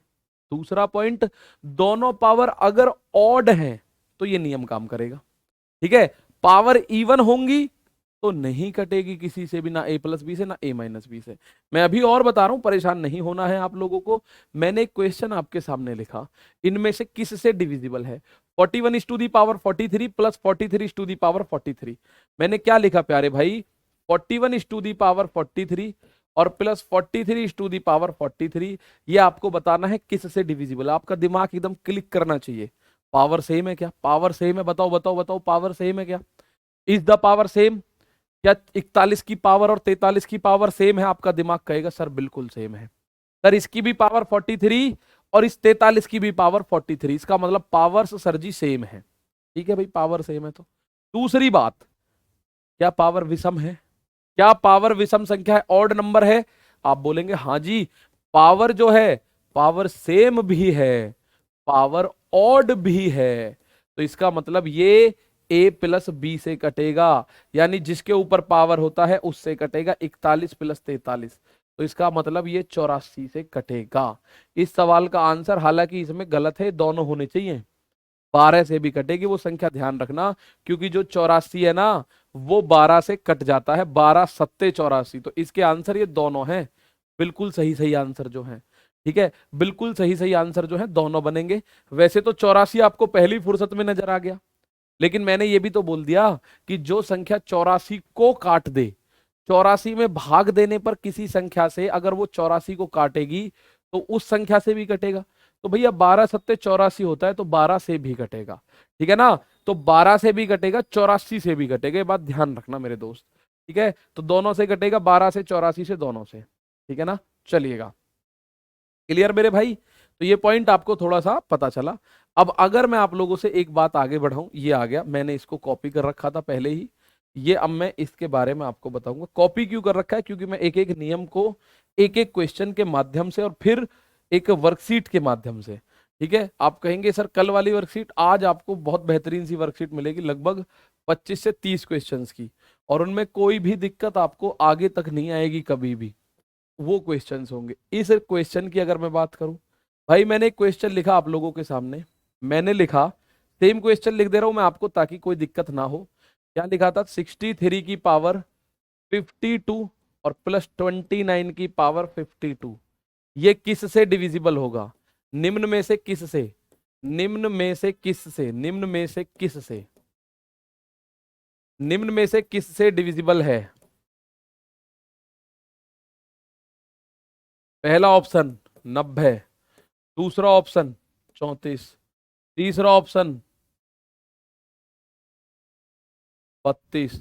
S1: दूसरा पॉइंट, दोनों पावर अगर ऑड है तो ये नियम काम करेगा, ठीक है। पावर इवन होंगी तो नहीं कटेगी किसी से भी, ना a प्लस बी से ना a माइनस बी से। मैं अभी और बता रहा हूं, परेशान नहीं होना है आप लोगों को। मैंने एक क्वेश्चन आपके सामने लिखा, इनमें से किस से डिविजिबल है? 41 is to the power 43 plus 43 is to the power 43। मैंने क्या लिखा प्यारे भाई? 41 इज टू दी पावर 43 और plus 43 is to the power 43, ये आपको बताना है किस से डिविजिबल है। आपका दिमाग एकदम क्लिक करना चाहिए, पावर सेम है क्या? पावर सेम है, बताओ बताओ बताओ, पावर सेम है क्या? Is the power same? क्या 41 की पावर और 43 की पावर सेम है? आपका दिमाग कहेगा सर बिल्कुल सेम है। सर इसकी भी पावर 43 और इस 43 की भी पावर 43, इसका मतलब पावर्स सर जी सेम है। ठीक है भाई, पावर सेम है तो। दूसरी बात, क्या पावर विषम है? क्या पावर विषम संख्या है, ऑड नंबर है? आप बोलेंगे हाँ जी, पावर जो है पावर सेम भी है, पावर ऑड भी है। तो इसका मतलब ये a प्लस बी से कटेगा, यानी जिसके ऊपर पावर होता है उससे कटेगा। 41 प्लस 43, तो इसका मतलब ये 84 से कटेगा। इस सवाल का आंसर, हालांकि इसमें गलत है, दोनों होने चाहिए। 12 से भी कटेगी वो संख्या, ध्यान रखना, क्योंकि जो 84 है ना वो 12 से कट जाता है, 12 सत्ते 84। तो इसके आंसर ये दोनों हैं, बिल्कुल सही सही आंसर जो है। ठीक है, बिल्कुल सही सही आंसर जो है दोनों बनेंगे। वैसे तो 84 आपको पहली फुर्सत में नजर आ गया, लेकिन मैंने ये भी तो बोल दिया कि जो संख्या 84 को काट दे, 84 में भाग देने पर किसी संख्या से अगर वो 84 को काटेगी तो उस संख्या से भी कटेगा। तो भैया 12 सत्ते 84 होता है, तो 12 से भी कटेगा। ठीक है ना, तो 12 से भी कटेगा, 84 से भी कटेगा, ये बात ध्यान रखना मेरे दोस्त। ठीक है, तो दोनों से कटेगा, 12 से, 84 से, दोनों से। ठीक है ना, चलिएगा, क्लियर मेरे भाई? तो ये पॉइंट आपको थोड़ा सा पता चला। अब अगर मैं आप लोगों से एक बात आगे बढ़ाऊं, ये आ गया, मैंने इसको कॉपी कर रखा था पहले ही, ये अब मैं इसके बारे में आपको बताऊंगा। कॉपी क्यों कर रखा है? क्योंकि मैं एक एक नियम को एक एक क्वेश्चन के माध्यम से और फिर एक वर्कशीट के माध्यम से, ठीक है, आप कहेंगे सर कल वाली वर्कशीट, आज आपको बहुत बेहतरीन सी वर्कशीट मिलेगी, लगभग 25 से 30 क्वेश्चंस की, और उनमें कोई भी दिक्कत आपको आगे तक नहीं आएगी कभी भी, वो क्वेश्चंस होंगे। इस क्वेश्चन की अगर मैं बात करूं, भाई मैंने एक क्वेश्चन लिखा आप लोगों के सामने, मैंने लिखा, सेम क्वेश्चन लिख दे रहा हूं मैं आपको ताकि कोई दिक्कत ना हो। क्या लिखा था? 63 की पावर 52 और प्लस 29 की पावर 52, ये किस से डिविजिबल होगा? निम्न में से किस से? निम्न में से किस से? निम्न में से किस से? निम्न में से किस से डिविजिबल है? पहला ऑप्शन 90, दूसरा ऑप्शन 34, तीसरा ऑप्शन 32,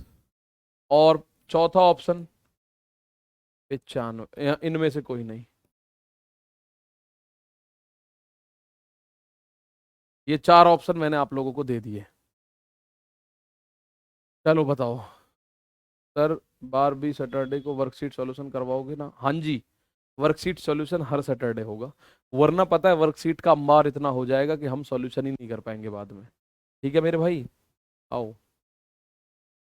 S1: और चौथा ऑप्शन 95। इनमें से कोई नहीं। ये चार ऑप्शन मैंने आप लोगों को दे दिए। चलो बताओ सर, 12वीं सैटरडे को वर्कशीट सॉल्यूशन करवाओगे ना? हाँ जी, वर्कशीट सॉल्यूशन हर सैटरडे होगा, वरना पता है वर्कशीट का अंबार इतना हो जाएगा कि हम सॉल्यूशन ही नहीं कर पाएंगे बाद में। ठीक है मेरे भाई, आओ।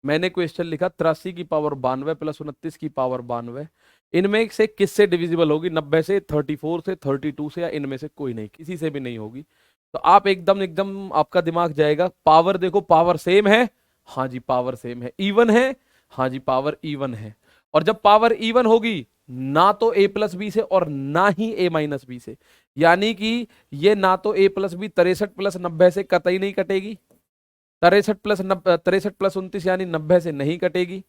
S1: मैंने क्वेश्चन लिखा 83 की पावर 92 प्लस 29 की पावर 92, इनमें से किससे डिविजिबल होगी? 90 से, 34 से, 32 से, या इनमें से कोई नहीं, किसी से भी नहीं होगी। तो आप एकदम एकदम आपका दिमाग जाएगा, पावर देखो, पावर सेम है, हाँ जी पावर सेम है, इवन है, हाँ जी पावर इवन है। और जब पावर इवन होगी, ना तो a प्लस बी से और ना ही a माइनस बी से, यानी कि ये ना तो a प्लस बी 63 प्लस 90 से कतई नहीं कटेगी, 63 प्लस 29 यानी 90 से नहीं कटेगी,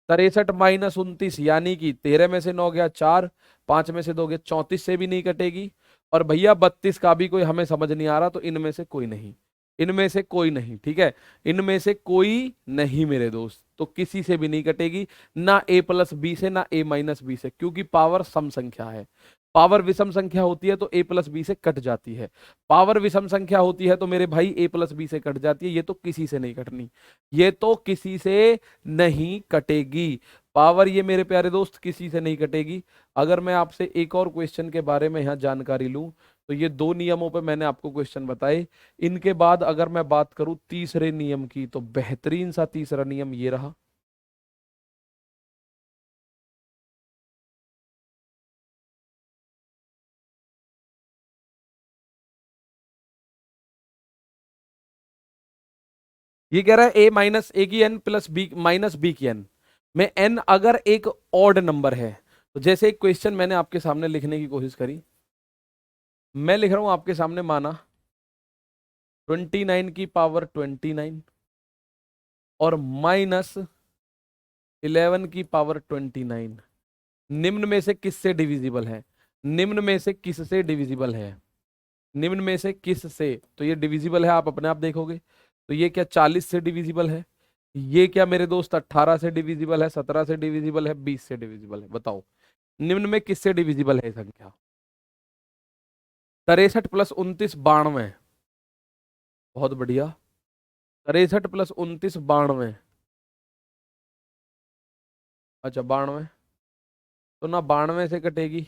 S1: 63 माइनस 29 यानी कि 13 में से 9 गया 4, 5 में से 2 गया 34 से भी नहीं कटेगी, और भैया 32 का भी कोई हमें समझ नहीं आ रहा, तो इनमें से कोई नहीं, इनमें से कोई नहीं। ठीक है, इनमें से कोई नहीं मेरे दोस्त, तो किसी से भी नहीं कटेगी, ना a प्लस बी से ना a माइनस बी से, क्योंकि पावर सम संख्या है। पावर विषम संख्या होती है तो a प्लस बी से कट जाती है, पावर विषम संख्या होती है तो मेरे भाई a प्लस बी से कट जाती है, ये तो किसी से नहीं कटनी, ये तो किसी से नहीं कटेगी, पावर ये मेरे प्यारे दोस्त किसी से नहीं कटेगी। अगर मैं आपसे एक और क्वेश्चन के बारे में यहाँ जानकारी लूं, तो ये दो नियमों पे मैंने आपको क्वेश्चन बताए, इनके बाद अगर मैं बात करूं तीसरे नियम की, तो बेहतरीन सा तीसरा नियम ये रहा। ये कह रहा है ए माइनस ए की n plus b minus b की एन में एन अगर एक ऑड नंबर है, तो जैसे एक क्वेश्चन मैंने आपके सामने लिखने की कोशिश करी, मैं लिख रहा हूं आपके सामने, माना 29 की पावर 29 और माइनस 11 की पावर 29, निम्न में से किससे डिविजिबल है? निम्न में से किससे डिविजिबल है? निम्न में से किस से? तो ये डिविजिबल है, आप अपने आप देखोगे, तो ये क्या 40 से डिविजिबल है? ये क्या मेरे दोस्त 18 से डिविजिबल है, 17 से डिविजिबल है, 20 से डिविजिबल है? बताओ निम्न में किससे डिविजिबल है संख्या? 63 प्लस 29 92, बहुत बढ़िया। 63 प्लस 29 92। अच्छा 92, तो ना 92 से कटेगी।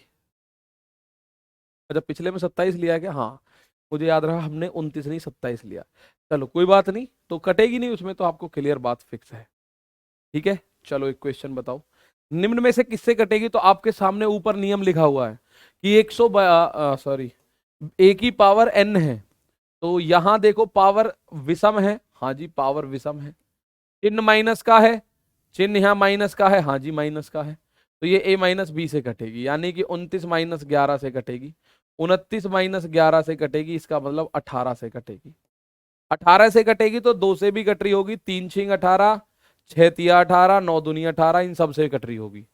S1: अच्छा पिछले में 27 लिया है क्या? हाँ, मुझे याद रहा हमने 29 नहीं 27 लिया। चलो कोई बात नहीं, तो कटेगी नहीं उसमें, तो आपको क्लियर बात फिक्स है। ठीक है, चलो एक क्वेश्चन बताओ। निम्न में से किससे कटेगी? तो आपके सामने ऊपर नियम लिखा हुआ है कि 100 सॉरी ए की पावर n है, तो यहां देखो पावर विषम है। हाँ जी, पावर विषम है। चिन्ह माइनस का है, चिन्ह यहाँ माइनस का है। हाँ जी माइनस का है, तो ये a माइनस बी से कटेगी, यानी कि 29 माइनस 11 से कटेगी। 29 माइनस 11 से कटेगी, इसका मतलब 18 से कटेगी। 18 से कटेगी तो 2 से भी कट रही होगी, 3 छिंग 18, 6 तिया 18, 9 दूनी 18, इन सब से कट रही होगी।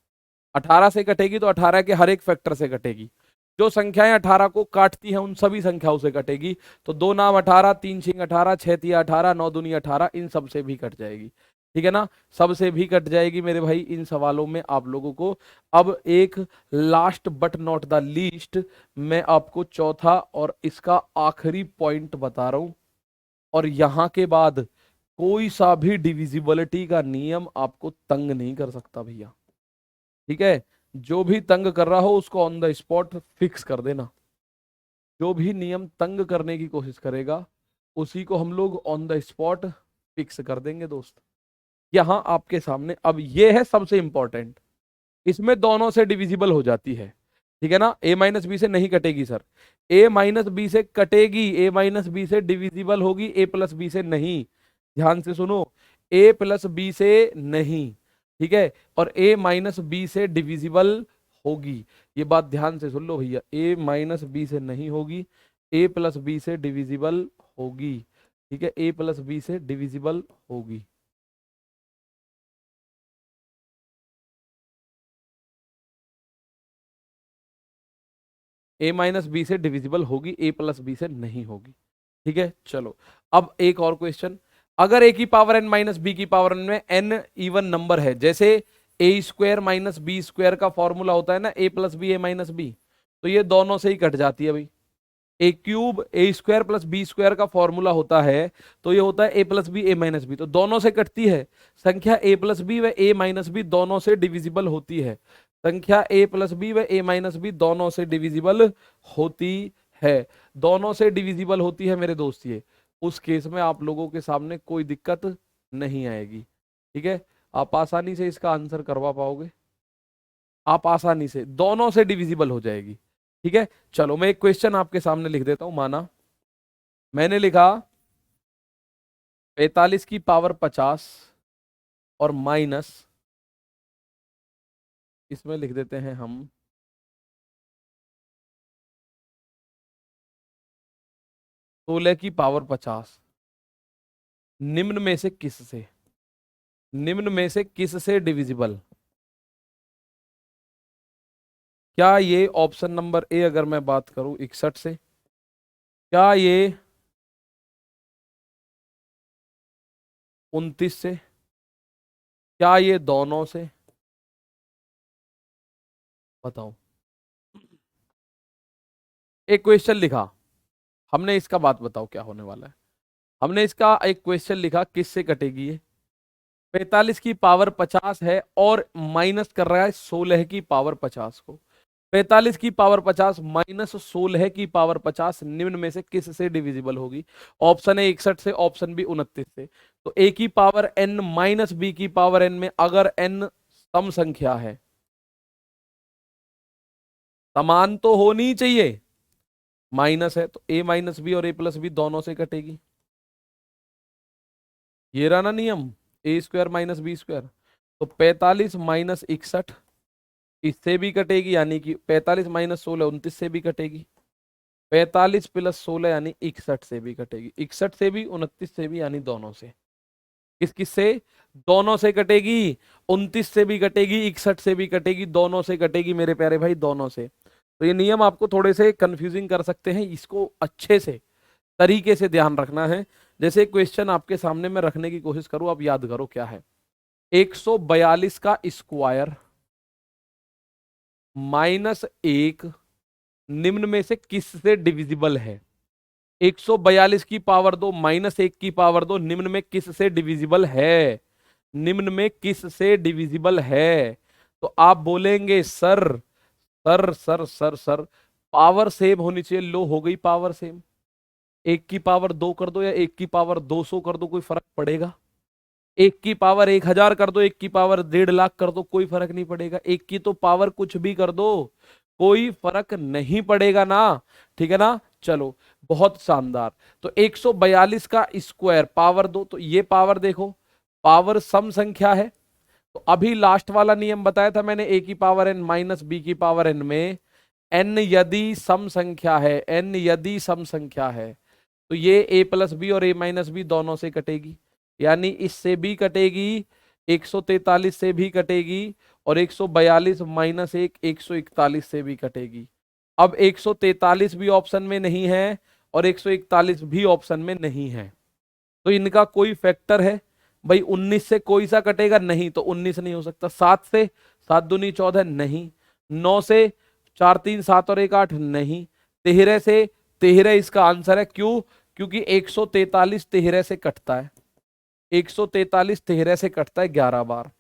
S1: 18 से कटेगी तो 18 के हर एक फैक्टर से कटेगी। जो संख्याएं 18 को काटती हैं उन सभी संख्याओं से कटेगी। तो 2 नाम 18, 3 छिंग 18, 6 तिया 18, 9 दूनी 18, इन सब से भी कट जाएगी। ठीक है ना, सबसे भी कट जाएगी मेरे भाई। इन सवालों में आप लोगों को अब एक last but not the least, मैं आपको चौथा और इसका आखिरी पॉइंट बता रहा हूं, और यहां के बाद कोई सा भी डिविजिबिलिटी का नियम आपको तंग नहीं कर सकता भैया। ठीक है, जो भी तंग कर रहा हो उसको ऑन द स्पॉट फिक्स कर देना। जो भी नियम तंग करने की कोशिश करेगा उसी को हम लोग ऑन द स्पॉट फिक्स कर देंगे दोस्त। यहां आपके सामने अब ये है सबसे इंपॉर्टेंट, इसमें दोनों से डिविजिबल हो जाती है। ठीक है ना, a माइनस बी से नहीं कटेगी सर, a माइनस बी से कटेगी, a माइनस बी से डिविजिबल होगी, a प्लस बी से नहीं। ध्यान से सुनो, a प्लस बी से नहीं, ठीक है, और a माइनस बी से डिविजिबल होगी। ये बात ध्यान से सुन लो भैया, a माइनस बी से नहीं होगी, a प्लस बी से डिविजिबल होगी। ठीक है, a प्लस बी से डिविजिबल होगी। a माइनस बी से डिविजिबल होगी, a प्लस बी से नहीं होगी। ठीक है, चलो अब एक और क्वेश्चन। अगर a की पावर n माइनस बी की पावर n में n इवन नंबर है, जैसे a square minus b square का फॉर्मूला होता है ना, a plus b a minus b, तो ये दोनों से ही कट जाती है भाई। A cube a square plus B square का फॉर्मूला होता है, तो ये होता है a plus b a minus b, तो दोनों से कटती है। संख्या ए प्लस बी व ए माइनस बी दोनों से डिविजिबल होती है। संख्या ए प्लस बी व ए माइनस बी दोनों से डिविजिबल होती है। दोनों से डिविजिबल होती है मेरे दोस्त, ये उस केस में आप लोगों के सामने कोई दिक्कत नहीं आएगी। ठीक है, आप आसानी से इसका आंसर करवा पाओगे, आप आसानी से, दोनों से डिविजिबल हो जाएगी। ठीक है, चलो मैं एक क्वेश्चन आपके सामने लिख देता हूं। माना मैंने लिखा 45 की पावर 50 और माइनस, इसमें लिख देते हैं हम 16 की पावर 50, निम्न में से किस से, निम्न में से किस से डिविजिबल? क्या ये ऑप्शन नंबर ए अगर मैं बात करूं 61 से, क्या ये 29 से, क्या ये दोनों से? बताओ। एक क्वेश्चन लिखा हमने, इसका बात बताओ क्या होने वाला है। हमने इसका एक क्वेश्चन लिखा, किससे कटेगी ये? 45 की पावर 50 है और माइनस कर रहा है 16 की पावर 50 को। 45 की पावर 50 माइनस 16 की पावर 50 निम्न में से किस से डिविजिबल होगी? ऑप्शन है 61 से, ऑप्शन बी 29 से। तो ए की पावर n माइनस बी की पावर n में अगर n सम संख्या है, समान तो होनी चाहिए, माइनस है तो a माइनस बी और a प्लस बी दोनों से कटेगी। ये रहा ना नियम, ए स्क्वायर माइनस बी स्क्वायर। तो 45 माइनस 61 इससे भी कटेगी, यानी कि 45 माइनस 16 29 से भी कटेगी। 45 प्लस 16 यानी 61 से भी कटेगी, 61 से भी 29 से भी, यानी दोनों से। किस किस से? दोनों से कटेगी। 29 से भी कटेगी, 61 से भी कटेगी, दोनों से कटेगी मेरे प्यारे भाई, दोनों से। तो ये नियम आपको थोड़े से कंफ्यूजिंग कर सकते हैं, इसको अच्छे से तरीके से ध्यान रखना है। जैसे क्वेश्चन आपके सामने मैं रखने की कोशिश करूं, आप याद करो क्या है। 142 का स्क्वायर माइनस 1 निम्न में से किस से डिविजिबल है? 142 की पावर 2 माइनस 1 की पावर 2 निम्न में किस से डिविजिबल है? निम्न में किस से डिविजिबल है? तो आप बोलेंगे sir sir sir sir sir power same होनी चाहिए। लो हो गई पावर सेम। 1 की पावर 2 कर दो या 1 की पावर 200 कर दो, कोई फर्क पड़ेगा? 1 की पावर 1000 कर दो, 1 की पावर 1.5 लाख कर दो, कोई फर्क नहीं पड़ेगा। एक की तो पावर कुछ भी कर दो, कोई फर्क नहीं पड़ेगा ना। ठीक है ना? चलो, बहुत शानदार। तो 142 का स्क्वायर पावर 2, तो ये पावर देखो, पावर सम संख्या है। तो अभी लास्ट वाला नियम बताया था मैंने, ए की पावर एन माइनस बी की पावर एन में एन यदि सम संख्या है, एन यदि सम संख्या है, तो ये ए प्लस बी और ए माइनस बी दोनों से कटेगी, यानी इससे भी कटेगी, 143 से भी कटेगी, और 142 माइनस 1 141 से भी कटेगी। अब 143 भी ऑप्शन में नहीं है और 141 भी ऑप्शन में नहीं है, तो इनका कोई फैक्टर है? भाई 19 से कोई सा कटेगा? नहीं, तो 19 नहीं हो सकता। 7 से, 7 दूनी 14 नहीं। 9 से, 4 3 7 और 1 8 नहीं। 13 से, 13 इसका आंसर है। क्यों? क्योंकि 143 13 से कटता है, 143 13 से कटता है 11 बार।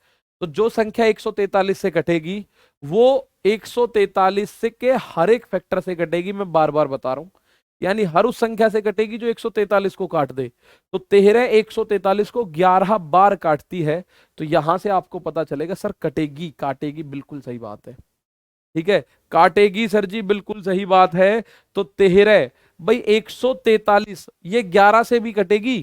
S1: तो जो संख्या 143 से कटेगी वो 143 से के हर एक फैक्टर से कटेगी, मैं बार बार बता रहा हूं, यानी हर उस संख्या से कटेगी जो 143 को काट दे। तो 13 143 को 11 बार काटती है, तो यहां से आपको पता चलेगा सर कटेगी, काटेगी, बिल्कुल सही बात है। ठीक है, काटेगी सर जी, बिल्कुल सही बात है। तो 13, भाई 143 ये 11 से भी कटेगी,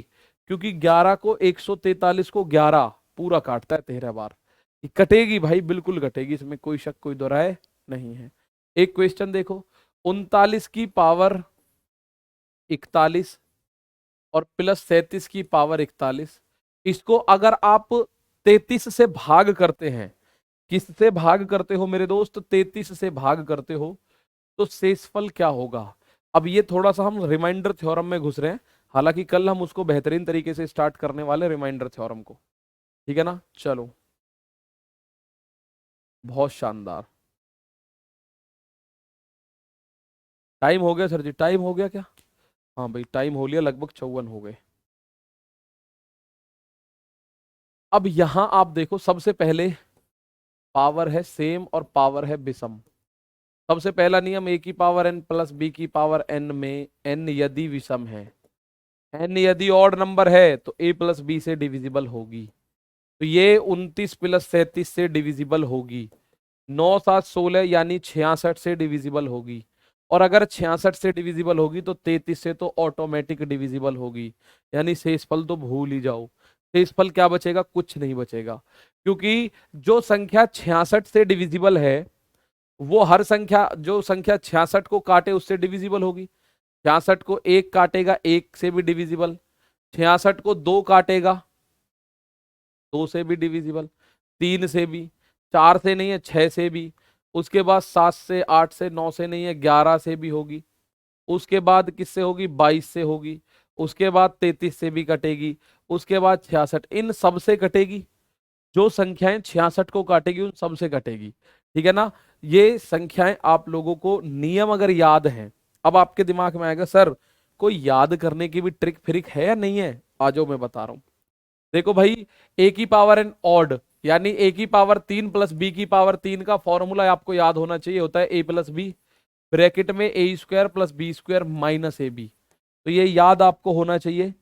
S1: क्योंकि 11 को 143 को 11 पूरा काटता है 13 बार। ये कटेगी भाई, बिल्कुल कटेगी, इसमें कोई शक कोई दो राय नहीं है। एक क्वेश्चन देखो, 39 की पावर 41 और प्लस 37 की पावर 41, इसको अगर आप 33 से भाग करते हैं, किससे भाग करते हो मेरे दोस्त? 33 से भाग करते हो, तो शेषफल क्या होगा? अब ये थोड़ा सा हम रिमाइंडर थ्योरम में घुस रहे हैं, हालांकि कल हम उसको बेहतरीन तरीके से स्टार्ट करने वाले रिमाइंडर थ्योरम को। ठीक है ना? चलो, बहुत शानदार। टाइम हो गया सर जी? टाइम हो गया क्या? हाँ भाई, टाइम हो लिया, लगभग 54 हो गए। अब यहां आप देखो, सबसे पहले पावर है सेम और पावर है विषम। सबसे पहला नियम, ए की पावर एन प्लस बी की पावर एन में एन यदि विषम है, एन यदि ऑड नंबर है, तो ए प्लस बी से डिविजिबल होगी। तो ये 29 प्लस 37 से डिविजिबल होगी। 9 7 16 यानी 66 से डिविजिबल होगी। और अगर 66 से डिविजिबल होगी तो 33 से तो ऑटोमेटिक डिविजिबल होगी, यानी शेषफल तो भूल ही जाओ। शेषफल क्या बचेगा? कुछ नहीं बचेगा, क्योंकि जो संख्या 66 से डिविजिबल है वो हर संख्या, जो संख्या 66 को काटे उससे डिविजिबल होगी। 66 को 1 काटेगा, 1 से भी डिविजिबल। 66 को 2 काटेगा, 2 से भी डिविजिबल, 3 से भी, 4 से नहीं है, 6 से भी। उसके बाद 7 से, 8 से, 9 से नहीं है, 11 से भी होगी। उसके बाद किससे होगी? 22 से होगी। उसके बाद 33 से भी कटेगी। उसके बाद 66, इन सब से कटेगी। जो संख्याएं 66 को काटेगी उन सब से कटेगी। ठीक है ना? ये संख्याएं आप लोगों को नियम अगर याद हैं, अब आपके दिमाग में आएगा सर कोई याद करने की भी ट्रिक फ्रिक है या नहीं है? आ जाओ, मैं बता रहा हूं। देखो भाई, ए की पावर एन ऑड, यानी ए की पावर 3 प्लस बी की पावर 3 का फॉर्मूला आपको याद होना चाहिए, होता है ए प्लस बी, ब्रैकेट में A square plus B square minus A B. तो ये याद आपको होना चाहिए।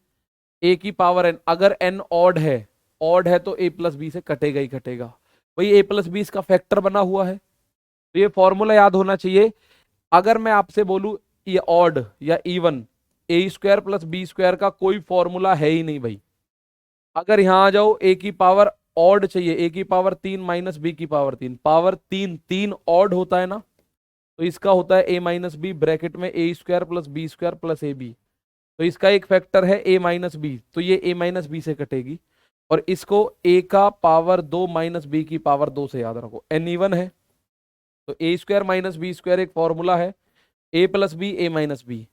S1: ए की पावर एन, अगर एन ऑड है, ऑड है तो ए प्लस बी से कटेगा ही कटेगा। भाई ए प्लस बी इसका फैक्टर बना हुआ है, तो ये फॉर्मूला याद होना चाहिए। अगर मैं आपसे बोलूं ये ऑड या इवन, ए स्क्वायर प्लस बी स्क्वायर का कोई फॉर्मूला है ही नहीं भाई। अगर यहां आ जाओ, ए की पावर ऑड चाहिए, ए की पावर 3 माइनस बी की पावर 3, पावर 3 3 ऑड होता है ना, तो इसका होता है ए माइनस बी, ब्रैकेट में A square plus B square plus A B. तो इसका एक फैक्टर है ए माइनस बी, तो ये ए माइनस बी से कटेगी। और इसको ए का पावर 2 माइनस बी की पावर 2 से याद रखो, एन इवन है, तो ए स्क्वायर माइनस बी स्क्वायर एक फॉर्मूला है, a plus b a minus B,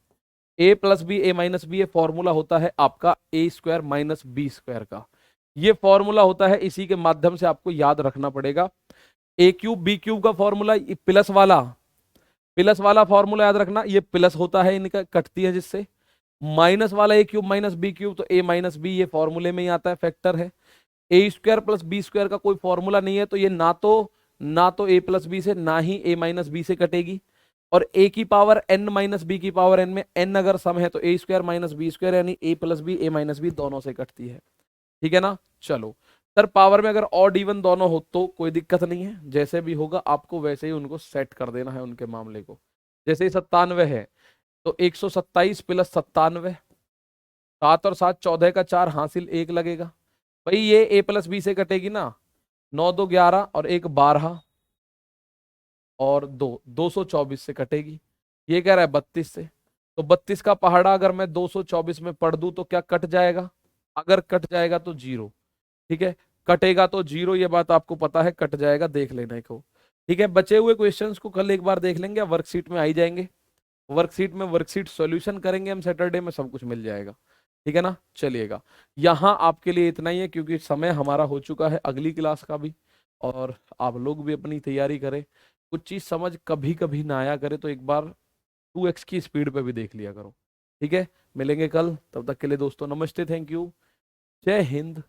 S1: A plus b a minus B, ये फॉर्मूला होता है आपका ए स्क्वायर माइनस बी स्क्वायर का। ये फॉर्मूला होता है, इसी के माध्यम से आपको याद रखना पड़ेगा। ए क्यूब बी क्यूब का फॉर्मूला प्लस वाला फॉर्मूला याद रखना, ये प्लस होता है, इनका कटती है जिससे। माइनस वाला ए क्यूब माइनस बी क्यूब, तो ए माइनस बी ये फॉर्मूले में ही आता है, फैक्टर है। ए स्क्वायर प्लस बी स्क्वायर का कोई फॉर्मूला नहीं है, तो ये ना तो ए प्लस बी से, ना ही ए माइनस बी से कटेगी। और ए की पावर एन माइनस बी की पावर एन में एन अगर सम है तो ए स्क्वायर माइनस बी स्क्वायर यानी ए plus b a minus B दोनों से कटती है। ठीक है ना। चलो सर, पावर में अगर ऑड इवन दोनों हो तो कोई दिक्कत नहीं है, जैसे भी होगा आपको वैसे ही उनको सेट कर देना है उनके मामले को। जैसे ही 97 है तो 127 प्लस 97, 7 और 7 14 का 4 हासिल 1 लगेगा। भाई ये ए प्लस बी से कटेगी ना, 9 2 11 और 1 12 और 2 224 से कटेगी। ये कह रहा है 32 से, तो 32 का पहाड़ा अगर मैं 224 में पढ़ दूं तो क्या कट जाएगा? अगर कट जाएगा तो जीरो। ठीक है, कटेगा तो जीरो, ये बात आपको पता है, कट जाएगा देख लेने को। ठीक है, बचे हुए क्वेश्चंस को कल एक बार देख लेंगे, वर्कशीट में आ ही जाएंगे। वर्कशीट सॉल्यूशन करेंगे हम, सैटरडे में सब कुछ मिल जाएगा। ठीक है ना, चलिएगा। यहाँ आपके लिए इतना ही है क्योंकि समय हमारा हो चुका है अगली क्लास का भी, और आप लोग भी अपनी तैयारी करें। कुछ चीज समझ कभी कभी ना आया करे तो एक बार 2x की स्पीड पे भी देख लिया करो। ठीक है, मिलेंगे कल, तब तक के लिए दोस्तों नमस्ते, थैंक यू, जय हिंद।